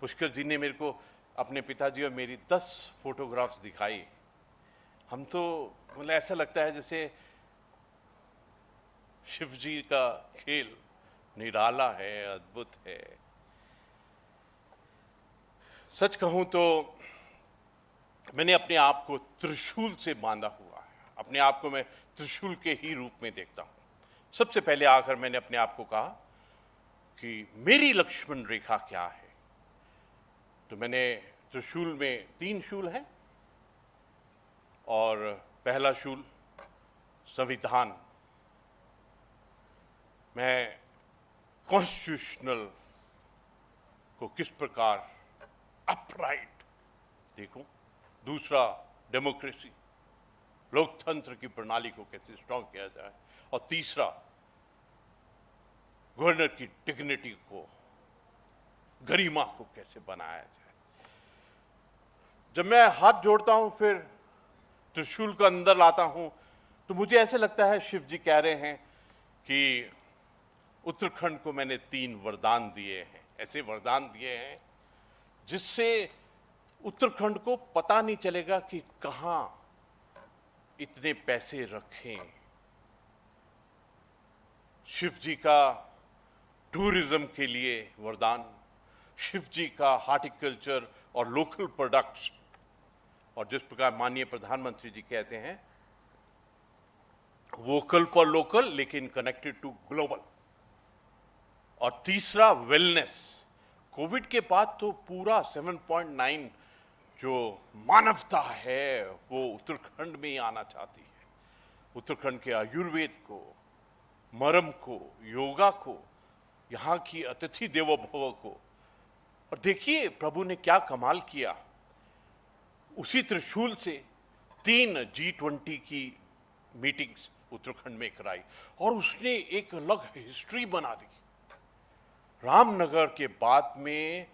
S5: पुष्कर जी ने मेरे को अपने पिताजी और मेरी 10 फोटोग्राफ्स दिखाई। हम तो मतलब ऐसा लगता है जैसे शिव जी का खेल निराला है, अद्भुत है। सच कहूं तो मैंने अपने आप को त्रिशूल से बांधा हुआ है। अपने आप को मैं त्रिशूल के ही रूप में देखता हूं। सबसे पहले आकर मैंने अपने आप को कहा कि मेरी लक्ष्मण रेखा क्या है। तो मैंने त्रिशूल में 3 शूल हैं, और पहला शूल संविधान। मैं कॉन्स्टिट्यूशनल को किस प्रकार अपराइट देखूं। दूसरा डेमोक्रेसी, लोकतंत्र की प्रणाली को कैसे स्ट्रॉन्ग किया जाए। और तीसरा गवर्नर की डिग्निटी को, गरिमा को कैसे बनाया जाए। जब मैं हाथ जोड़ता हूं, फिर त्रिशूल को अंदर लाता हूं, तो मुझे ऐसे लगता है शिव जी कह रहे हैं कि उत्तराखंड को मैंने 3 वरदान दिए हैं। ऐसे वरदान दिए हैं जिससे उत्तराखंड को पता नहीं चलेगा कि कहां इतने पैसे रखें। शिव जी का टूरिज्म के लिए वरदान, शिव जी का हार्टिकल्चर और लोकल प्रोडक्ट्स, और जिस प्रकार माननीय प्रधानमंत्री जी कहते हैं वोकल फॉर लोकल लेकिन कनेक्टेड टू ग्लोबल। और तीसरा वेलनेस। कोविड के बाद तो पूरा 7.9 जो मानवता है वो उत्तराखंड में ही आना चाहती है। उत्तराखंड के आयुर्वेद को, मरम को, योगा को, यहाँ की अतिथि देवो भव को। और देखिए प्रभु ने क्या कमाल किया, उसी त्रिशूल से 3 G20 की मीटिंग्स उत्तराखंड में कराई और उसने एक अलग हिस्ट्री बना दी। रामनगर के बाद में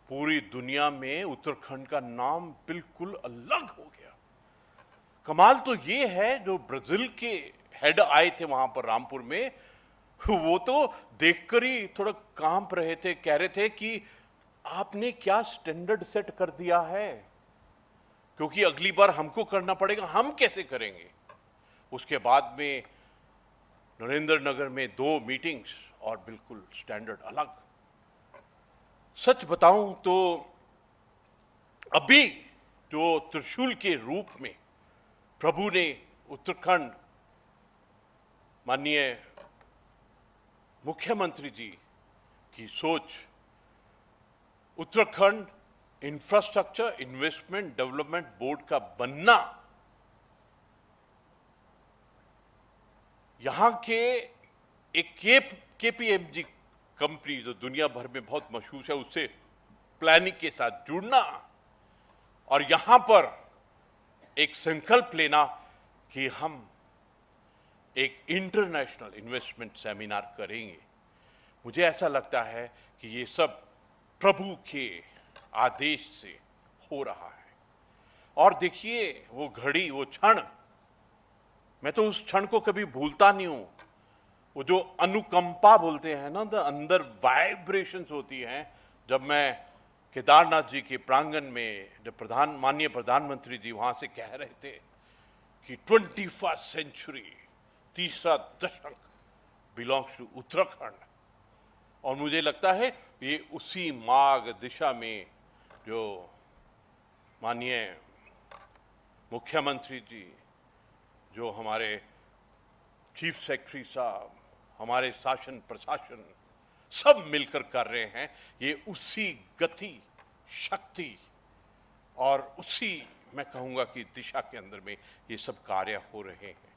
S5: पूरी दुनिया में उत्तराखंड का नाम बिल्कुल अलग हो गया। कमाल तो ये है, जो ब्राजील के हेड आए थे वहां पर रामपुर में, वो तो देखकर ही थोड़ा कांप रहे थे, कह रहे थे कि आपने क्या स्टैंडर्ड सेट कर दिया है, क्योंकि अगली बार हमको करना पड़ेगा, हम कैसे करेंगे। उसके बाद में नरेंद्र नगर में 2 मीटिंग्स और बिल्कुल स्टैंडर्ड अलग। सच बताऊं तो अभी जो त्रिशूल के रूप में प्रभु ने उत्तराखंड, माननीय मुख्यमंत्री जी की सोच, Uttarakhand infrastructure investment development board का बनना, यहां के एक केपीएमजी कंपनी जो दुनिया भर में बहुत मशहूर है, उससे प्लानिंग के साथ जुड़ना और यहां पर एक संकल्प लेना कि हम एक इंटरनेशनल इन्वेस्टमेंट सेमिनार करेंगे। मुझे ऐसा लगता है कि ये सब प्रभु के आदेश से हो रहा है। और देखिए वो घड़ी, वो क्षण, मैं तो उस क्षण को कभी भूलता नहीं हूं। वो जो अनुकंपा बोलते हैं ना, अंदर वाइब्रेशंस होती हैं, जब मैं केदारनाथ जी के प्रांगण में, जब माननीय प्रधानमंत्री जी वहां से कह रहे थे कि 21st सेंचुरी, तीसरा दशक बिलोंग्स टू उत्तराखंड, और मुझे लगता है ये उसी मार्ग दिशा में जो माननीय मुख्यमंत्री जी, जो हमारे चीफ सेक्रेटरी साहब, हमारे शासन प्रशासन सब मिलकर कर रहे हैं, ये उसी गति, शक्ति और उसी, मैं कहूंगा कि दिशा के अंदर में ये सब कार्य हो रहे हैं।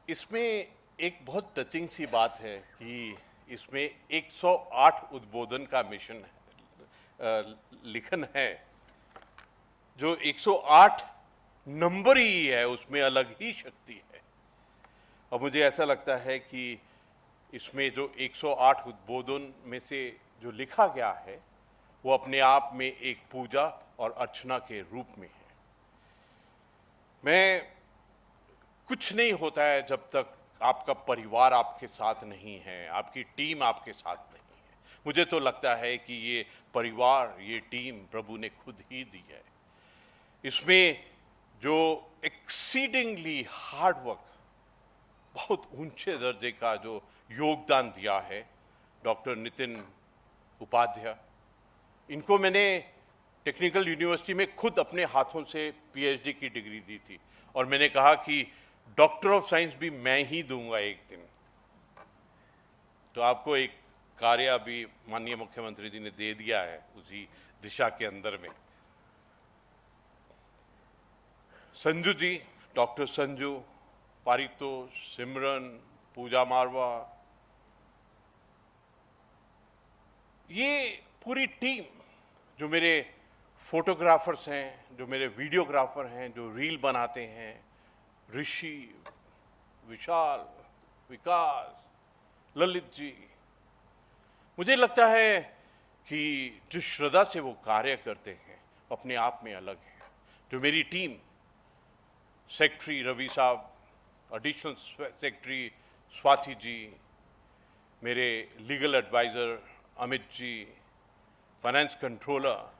S5: इसमें एक बहुत टचिंग सी बात है कि इसमें 108 उद्बोधन का मिशन लिखन है, जो 108 नंबर ही है, उसमें अलग ही शक्ति है। और मुझे ऐसा लगता है कि इसमें जो 108 उद्बोधन में से जो लिखा गया है, वो अपने आप में एक पूजा और अर्चना के रूप में है। मैं कुछ नहीं होता है जब तक आपका परिवार आपके साथ नहीं है, आपकी टीम आपके साथ नहीं है। मुझे तो लगता है कि ये परिवार, ये टीम प्रभु ने खुद ही दी है। इसमें जो एक्सीडिंगली हार्ड वर्क, बहुत ऊंचे दर्जे का जो योगदान दिया है डॉक्टर नितिन उपाध्याय, इनको मैंने टेक्निकल यूनिवर्सिटी में खुद अपने हाथों से पीएचडी की डिग्री दी थी, और मैंने कहा कि डॉक्टर ऑफ साइंस भी मैं ही दूंगा एक दिन। तो आपको एक कार्य अभी माननीय मुख्यमंत्री जी ने दे दिया है उसी दिशा के अंदर में। संजू जी, डॉक्टर संजू, पारितोष, सिमरन, पूजा मारवा, ये पूरी टीम, जो मेरे फोटोग्राफर्स हैं, जो मेरे वीडियोग्राफर हैं, जो रील बनाते हैं, ऋषि, विशाल, विकास, ललित जी, मुझे लगता है कि जिस श्रद्धा से वो कार्य करते हैं अपने आप में अलग है। जो मेरी टीम, सेक्रेटरी रवि साहब, एडिशनल सेक्रेटरी स्वाति जी, मेरे legal adviser Amit ji, finance controller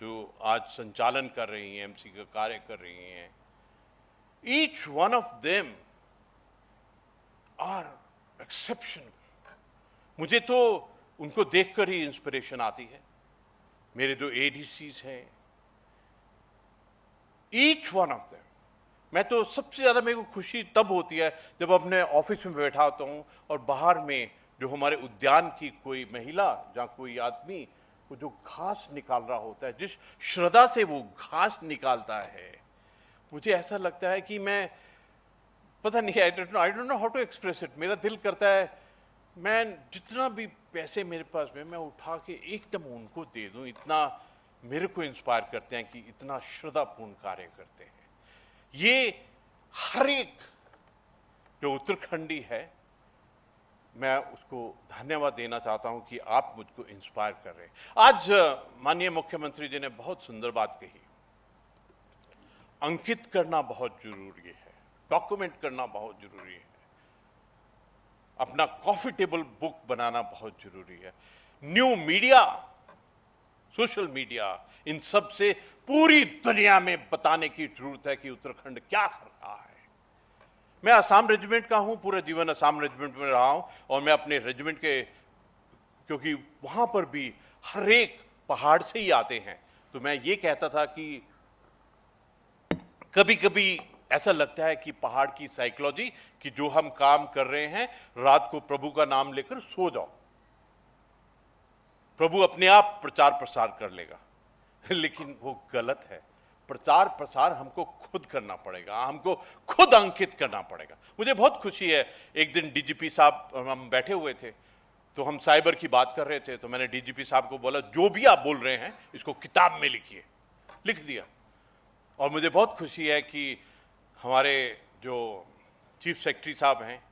S5: जो आज संचालन कर रही हैं, एमसी का कार्य कर रही हैं, each one of them are exceptional. मुझे तो उनको देखकर ही इंस्पिरेशन आती है। मेरे जो एडीसीज हैं, ईच वन ऑफ देम, मैं तो सबसे ज़्यादा मेरे को खुशी तब होती है जब अपने ऑफिस में बैठा होता हूँ और बाहर में जो हमारे उद्यान की कोई महिला या कोई आदमी वो जो घास निकाल रहा होता है, जिस श्रद्धा से वो घास निकालता है, मुझे ऐसा लगता है कि मैं, पता नहीं, I don't know how to express it. मेरा दिल करता है मैं जितना भी पैसे मेरे पास में मैं उठा के एकदम उनको दे दूं, इतना मेरे को इंस्पायर करते हैं कि इतना श्रद्धापूर्ण कार्य करते हैं। ये हर एक जो उत्तराखंडी है, मैं उसको धन्यवाद देना चाहता हूं कि आप मुझको इंस्पायर कर रहे हैं। आज माननीय मुख्यमंत्री जी ने बहुत सुंदर बात कही, अंकित करना बहुत जरूरी है, डॉक्यूमेंट करना बहुत जरूरी है, अपना कॉफी टेबल बुक बनाना बहुत जरूरी है। न्यू मीडिया, सोशल मीडिया, इन सब से पूरी दुनिया में बताने की जरूरत है कि उत्तराखंड क्या कर रहा है। मैं असम रेजिमेंट का हूं, पूरा जीवन असम रेजिमेंट में रहा हूं, और मैं अपने रेजिमेंट के, क्योंकि वहां पर भी हर एक पहाड़ से ही आते हैं, तो मैं ये कहता था कि कभी कभी ऐसा लगता है कि पहाड़ की साइकोलॉजी कि जो हम काम कर रहे हैं, रात को प्रभु का नाम लेकर सो जाओ, प्रभु अपने आप प्रचार प्रसार कर लेगा। लेकिन वो गलत है। प्रचार प्रसार हमको खुद करना पड़ेगा, हमको खुद अंकित करना पड़ेगा। मुझे बहुत खुशी है, एक दिन डीजीपी साहब, हम बैठे हुए थे तो हम साइबर की बात कर रहे थे, तो मैंने डीजीपी साहब को बोला जो भी आप बोल रहे हैं इसको किताब में लिखिए। लिख दिया। और मुझे बहुत खुशी है कि हमारे जो चीफ सेक्रेटरी साहब हैं,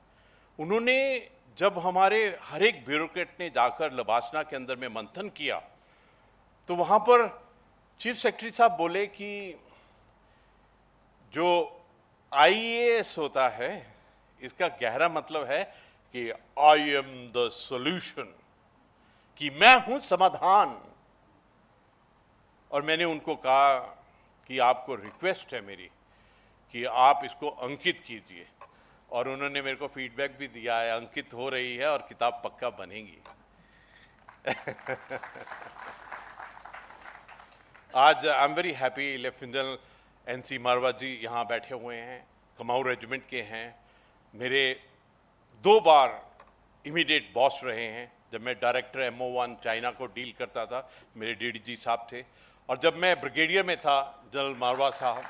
S5: उन्होंने जब हमारे हर एक ब्यूरोक्रेट ने जाकर लबासना के अंदर में मंथन किया, तो वहां पर चीफ सेक्रेटरी साहब बोले कि जो आईएएस होता है, इसका गहरा मतलब है कि आई एम द सॉल्यूशन, कि मैं हूं समाधान। और मैंने उनको कहा कि आपको रिक्वेस्ट है मेरी कि आप इसको अंकित कीजिए, और उन्होंने मेरे को फीडबैक भी दिया है, अंकित हो रही है और किताब पक्का बनेगी। आज I am very happy, lieutenant general N C Marwah ji यहाँ बैठे हुए हैं, कुमाऊं रेजिमेंट के हैं, मेरे 2 बार इमीडिएट बॉस रहे हैं। जब मैं डायरेक्टर MO1 चाइना को डील करता था, मेरे डीडीजी साहब थे, और जब मैं ब्रिगेडियर में था, जनरल मारवा साहब,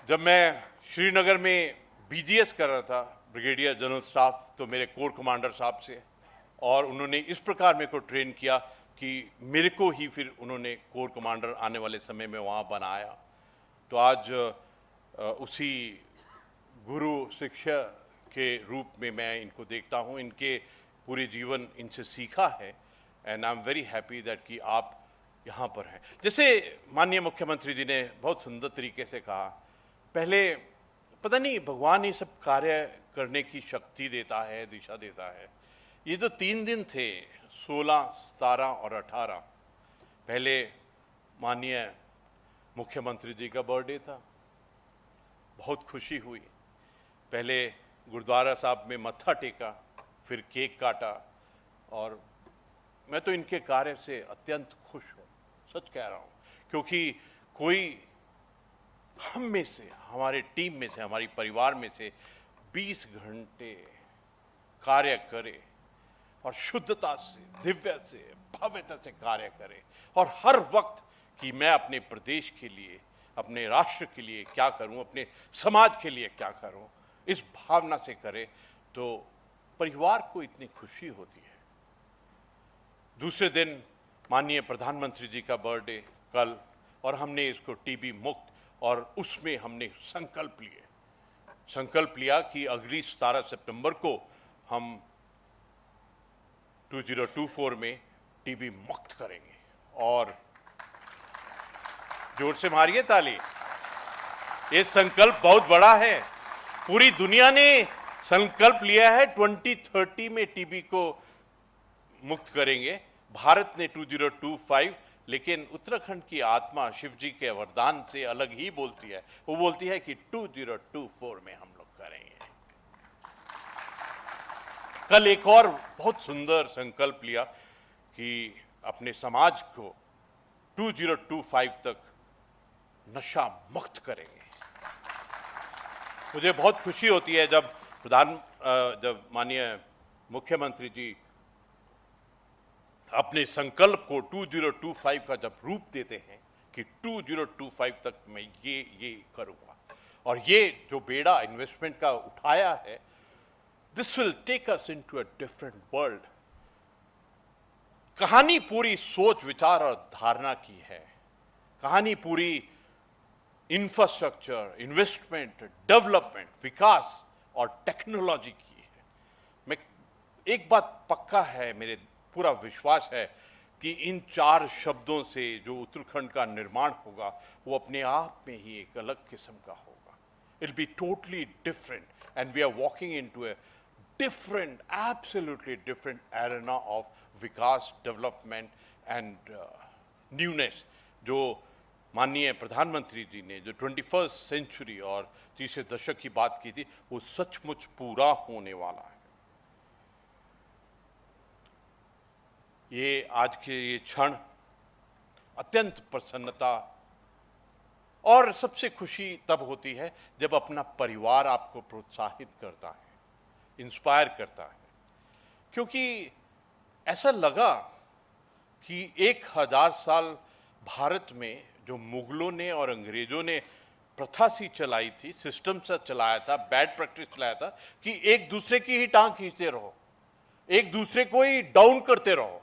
S5: जब मैं श्रीनगर में BGS कर रहा था, ब्रिगेडियर जनरल स्टाफ, तो मेरे कोर कमांडर साहब से, और उन्होंने इस प्रकार मेरे को ट्रेन किया कि मेरे को ही फिर उन्होंने कोर कमांडर आने वाले समय में वहाँ बनाया। तो आज उसी गुरु शिष्य के रूप में मैं इनको देखता हूँ, इनके पूरे जीवन इनसे सीखा है, and I am very happy that कि आप यहाँ पर हैं। जैसे माननीय मुख्यमंत्री जी ने बहुत सुंदर तरीके से कहा, पहले पता नहीं भगवान ये सब कार्य करने की शक्ति देता है, दिशा देता है। ये जो 3 दिन थे, 16, 17 और 18, पहले माननीय मुख्यमंत्री जी का बर्थडे था, बहुत खुशी हुई। पहले गुरुद्वारा साहब में मत्था टेका, फिर केक काटा, और मैं तो इनके कार्य से अत्यंत खुश हूँ, सच कह रहा हूँ, क्योंकि कोई हम में से, हमारे टीम में से, हमारी परिवार में से 20 घंटे कार्य करे और शुद्धता से, दिव्य से, भव्यता से कार्य करे, और हर वक्त कि मैं अपने प्रदेश के लिए, अपने राष्ट्र के लिए क्या करूं, अपने समाज के लिए क्या करूं, इस भावना से करे, तो परिवार को इतनी खुशी होती है। दूसरे दिन माननीय प्रधानमंत्री जी का बर्थडे कल, और हमने इसको टीबी मुक्त, और उसमें हमने संकल्प लिया कि अगली 17 सितंबर को हम 2024 में टीबी मुक्त करेंगे। और जोर से मारिए ताली, ये संकल्प बहुत बड़ा है। पूरी दुनिया ने संकल्प लिया है 2030 में टीबी को मुक्त करेंगे, भारत ने 2025, लेकिन उत्तराखंड की आत्मा शिव जी के वरदान से अलग ही बोलती है। वो बोलती है कि 2024 में हम लोग करेंगे। कल एक और बहुत सुंदर संकल्प लिया कि अपने समाज को 2025 तक नशा मुक्त करेंगे। मुझे बहुत खुशी होती है जब माननीय मुख्यमंत्री जी अपने संकल्प को 2025 का जब रूप देते हैं कि 2025 तक मैं ये करूंगा। और ये जो बेड़ा इन्वेस्टमेंट का उठाया है, This will take us into a different world. कहानी पूरी सोच विचार और धारणा की है। कहानी पूरी इंफ्रास्ट्रक्चर, इन्वेस्टमेंट, डेवलपमेंट, विकास और टेक्नोलॉजी की है। मैं एक बात पक्का है, मेरे पूरा विश्वास है कि इन 4 शब्दों से जो उत्तराखंड का निर्माण होगा वो अपने आप में ही एक अलग किस्म का होगा। It will be totally different and we are walking into a different, absolutely different arena of विकास, डेवलपमेंट एंड न्यूनेस, जो माननीय प्रधानमंत्री जी ने जो 21st सेंचुरी और 30वें दशक की बात की थी वो सचमुच पूरा होने वाला है। ये आज के ये क्षण अत्यंत प्रसन्नता और सबसे खुशी तब होती है जब अपना परिवार आपको प्रोत्साहित करता है, इंस्पायर करता है, क्योंकि ऐसा लगा कि 1000 साल भारत में जो मुगलों ने और अंग्रेजों ने प्रथा सी चलाई थी, सिस्टम सा चलाया था, बैड प्रैक्टिस चलाया था कि एक दूसरे की ही टांग खींचते रहो, एक दूसरे को ही डाउन करते रहो।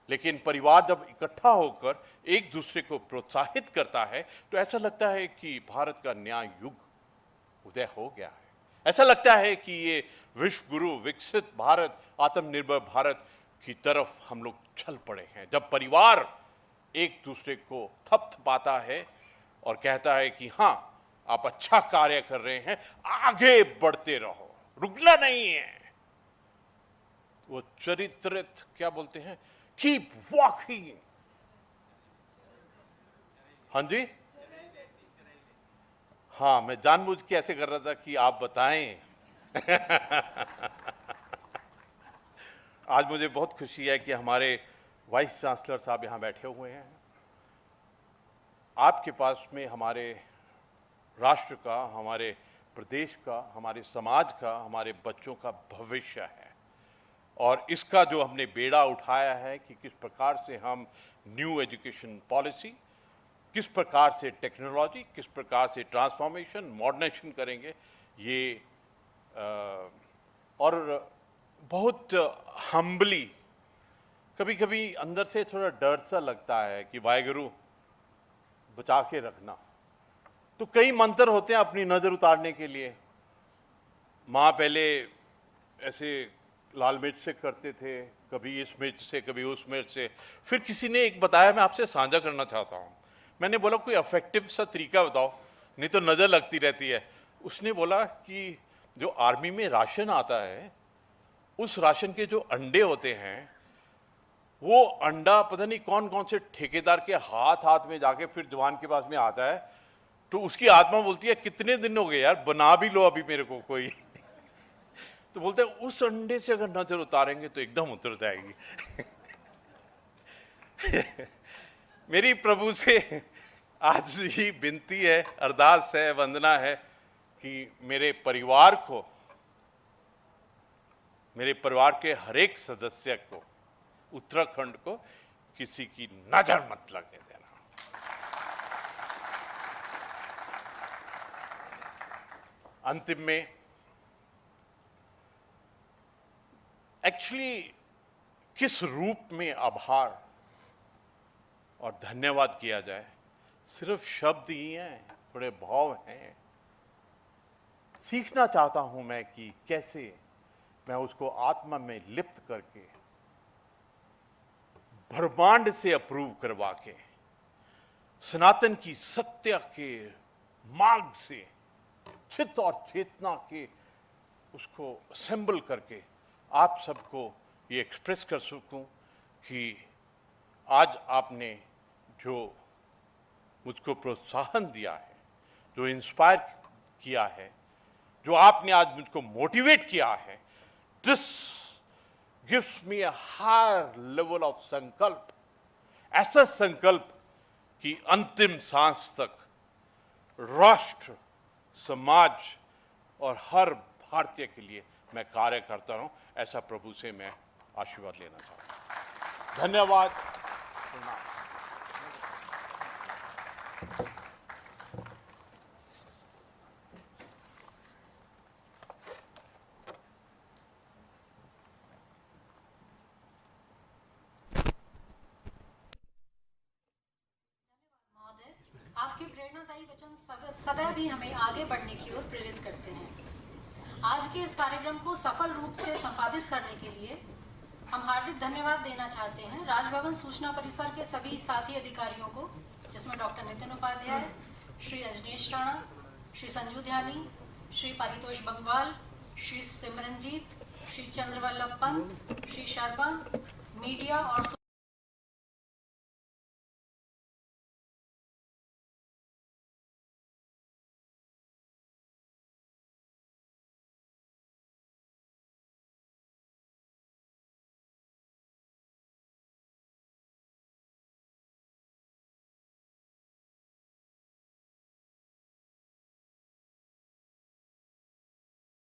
S5: लेकिन परिवार जब इकट्ठा होकर एक दूसरे को प्रोत्साहित करता है तो ऐसा लगता है कि भारत का नया युग उदय हो गया है। ऐसा लगता है कि ये विश्व गुरु, विकसित भारत, आत्मनिर्भर भारत की तरफ हम लोग चल पड़े हैं। जब परिवार एक दूसरे को थपथपाता है और कहता है कि हाँ आप अच्छा कार्य कर रहे हैं, आगे बढ़ते रहो, रुकना नहीं है। वो चरित्रित क्या बोलते हैं, कीप वॉकिंग। हाँ जी, हाँ मैं जानबूझ के ऐसे कर रहा था कि आप बताएं। आज मुझे बहुत खुशी है कि हमारे वाइस चांसलर साहब यहाँ बैठे हुए हैं। आपके पास में हमारे राष्ट्र का, हमारे प्रदेश का, हमारे समाज का, हमारे बच्चों का भविष्य है और इसका जो हमने बेड़ा उठाया है कि किस प्रकार से हम न्यू एजुकेशन पॉलिसी, किस प्रकार से टेक्नोलॉजी, किस प्रकार से ट्रांसफॉर्मेशन, मॉडर्नाइजेशन करेंगे, ये और बहुत हम्बली, कभी कभी अंदर से थोड़ा डर सा लगता है कि वाहेगुरु बचा के रखना। तो कई मंत्र होते हैं अपनी नज़र उतारने के लिए। माँ पहले ऐसे लाल मिर्च से करते थे, कभी इस मिर्च से, कभी उस मिर्च से। फिर किसी ने एक बताया, मैं आपसे साझा करना चाहता हूँ। मैंने बोला कोई इफेक्टिव सा तरीका बताओ, नहीं तो नज़र लगती रहती है। उसने बोला कि जो आर्मी में राशन आता है, उस राशन के जो अंडे होते हैं, वो अंडा पता नहीं कौन कौन से ठेकेदार के हाथ हाथ में जाके फिर जवान के पास में आता है, तो उसकी आत्मा बोलती है कितने दिन हो गए यार, बना भी लो अभी मेरे को कोई। तो बोलते हैं उस अंडे से अगर नजर उतारेंगे तो एकदम उतर जाएगी। मेरी प्रभु से आज ही विनती है, अरदास है, वंदना है कि मेरे परिवार को, मेरे परिवार के हर एक सदस्य को, उत्तराखंड को किसी की नजर मत लगने देना। अंतिम में एक्चुअली किस रूप में आभार और धन्यवाद किया जाए, सिर्फ शब्द ही हैं, थोड़े भाव हैं। सीखना चाहता हूं मैं कि कैसे मैं उसको आत्मा में लिप्त करके, ब्रह्मांड से अप्रूव करवा के, सनातन की सत्य के मार्ग से, चित्त और चेतना के उसको असेंबल करके आप सबको ये एक्सप्रेस कर सकूं कि आज आपने जो मुझको प्रोत्साहन दिया है, जो इंस्पायर किया है, जो आपने आज मुझको मोटिवेट किया है, this gives me a higher level of संकल्प, ऐसा संकल्प कि अंतिम सांस तक राष्ट्र, समाज और हर भारतीय के लिए मैं कार्य करता रहूं, ऐसा प्रभु से मैं आशीर्वाद लेना चाहता हूं। धन्यवाद।
S1: स्थायी वचन सदैव ही हमें आगे बढ़ने की ओर प्रेरित करते हैं। आज के इस कार्यक्रम को सफल रूप से संपादित करने के लिए हम हार्दिक धन्यवाद देना चाहते हैं राजभवन सूचना परिसर के सभी साथी अधिकारियों को, जिसमें डॉक्टर नितिन उपाध्याय, श्री अजनेश राणा, श्री संजू ध्यानी, श्री पारितोष बंगवाल, श्री सिमरनजीत, श्री चंद्रवल्लभ पंत, श्री शर्मा, मीडिया और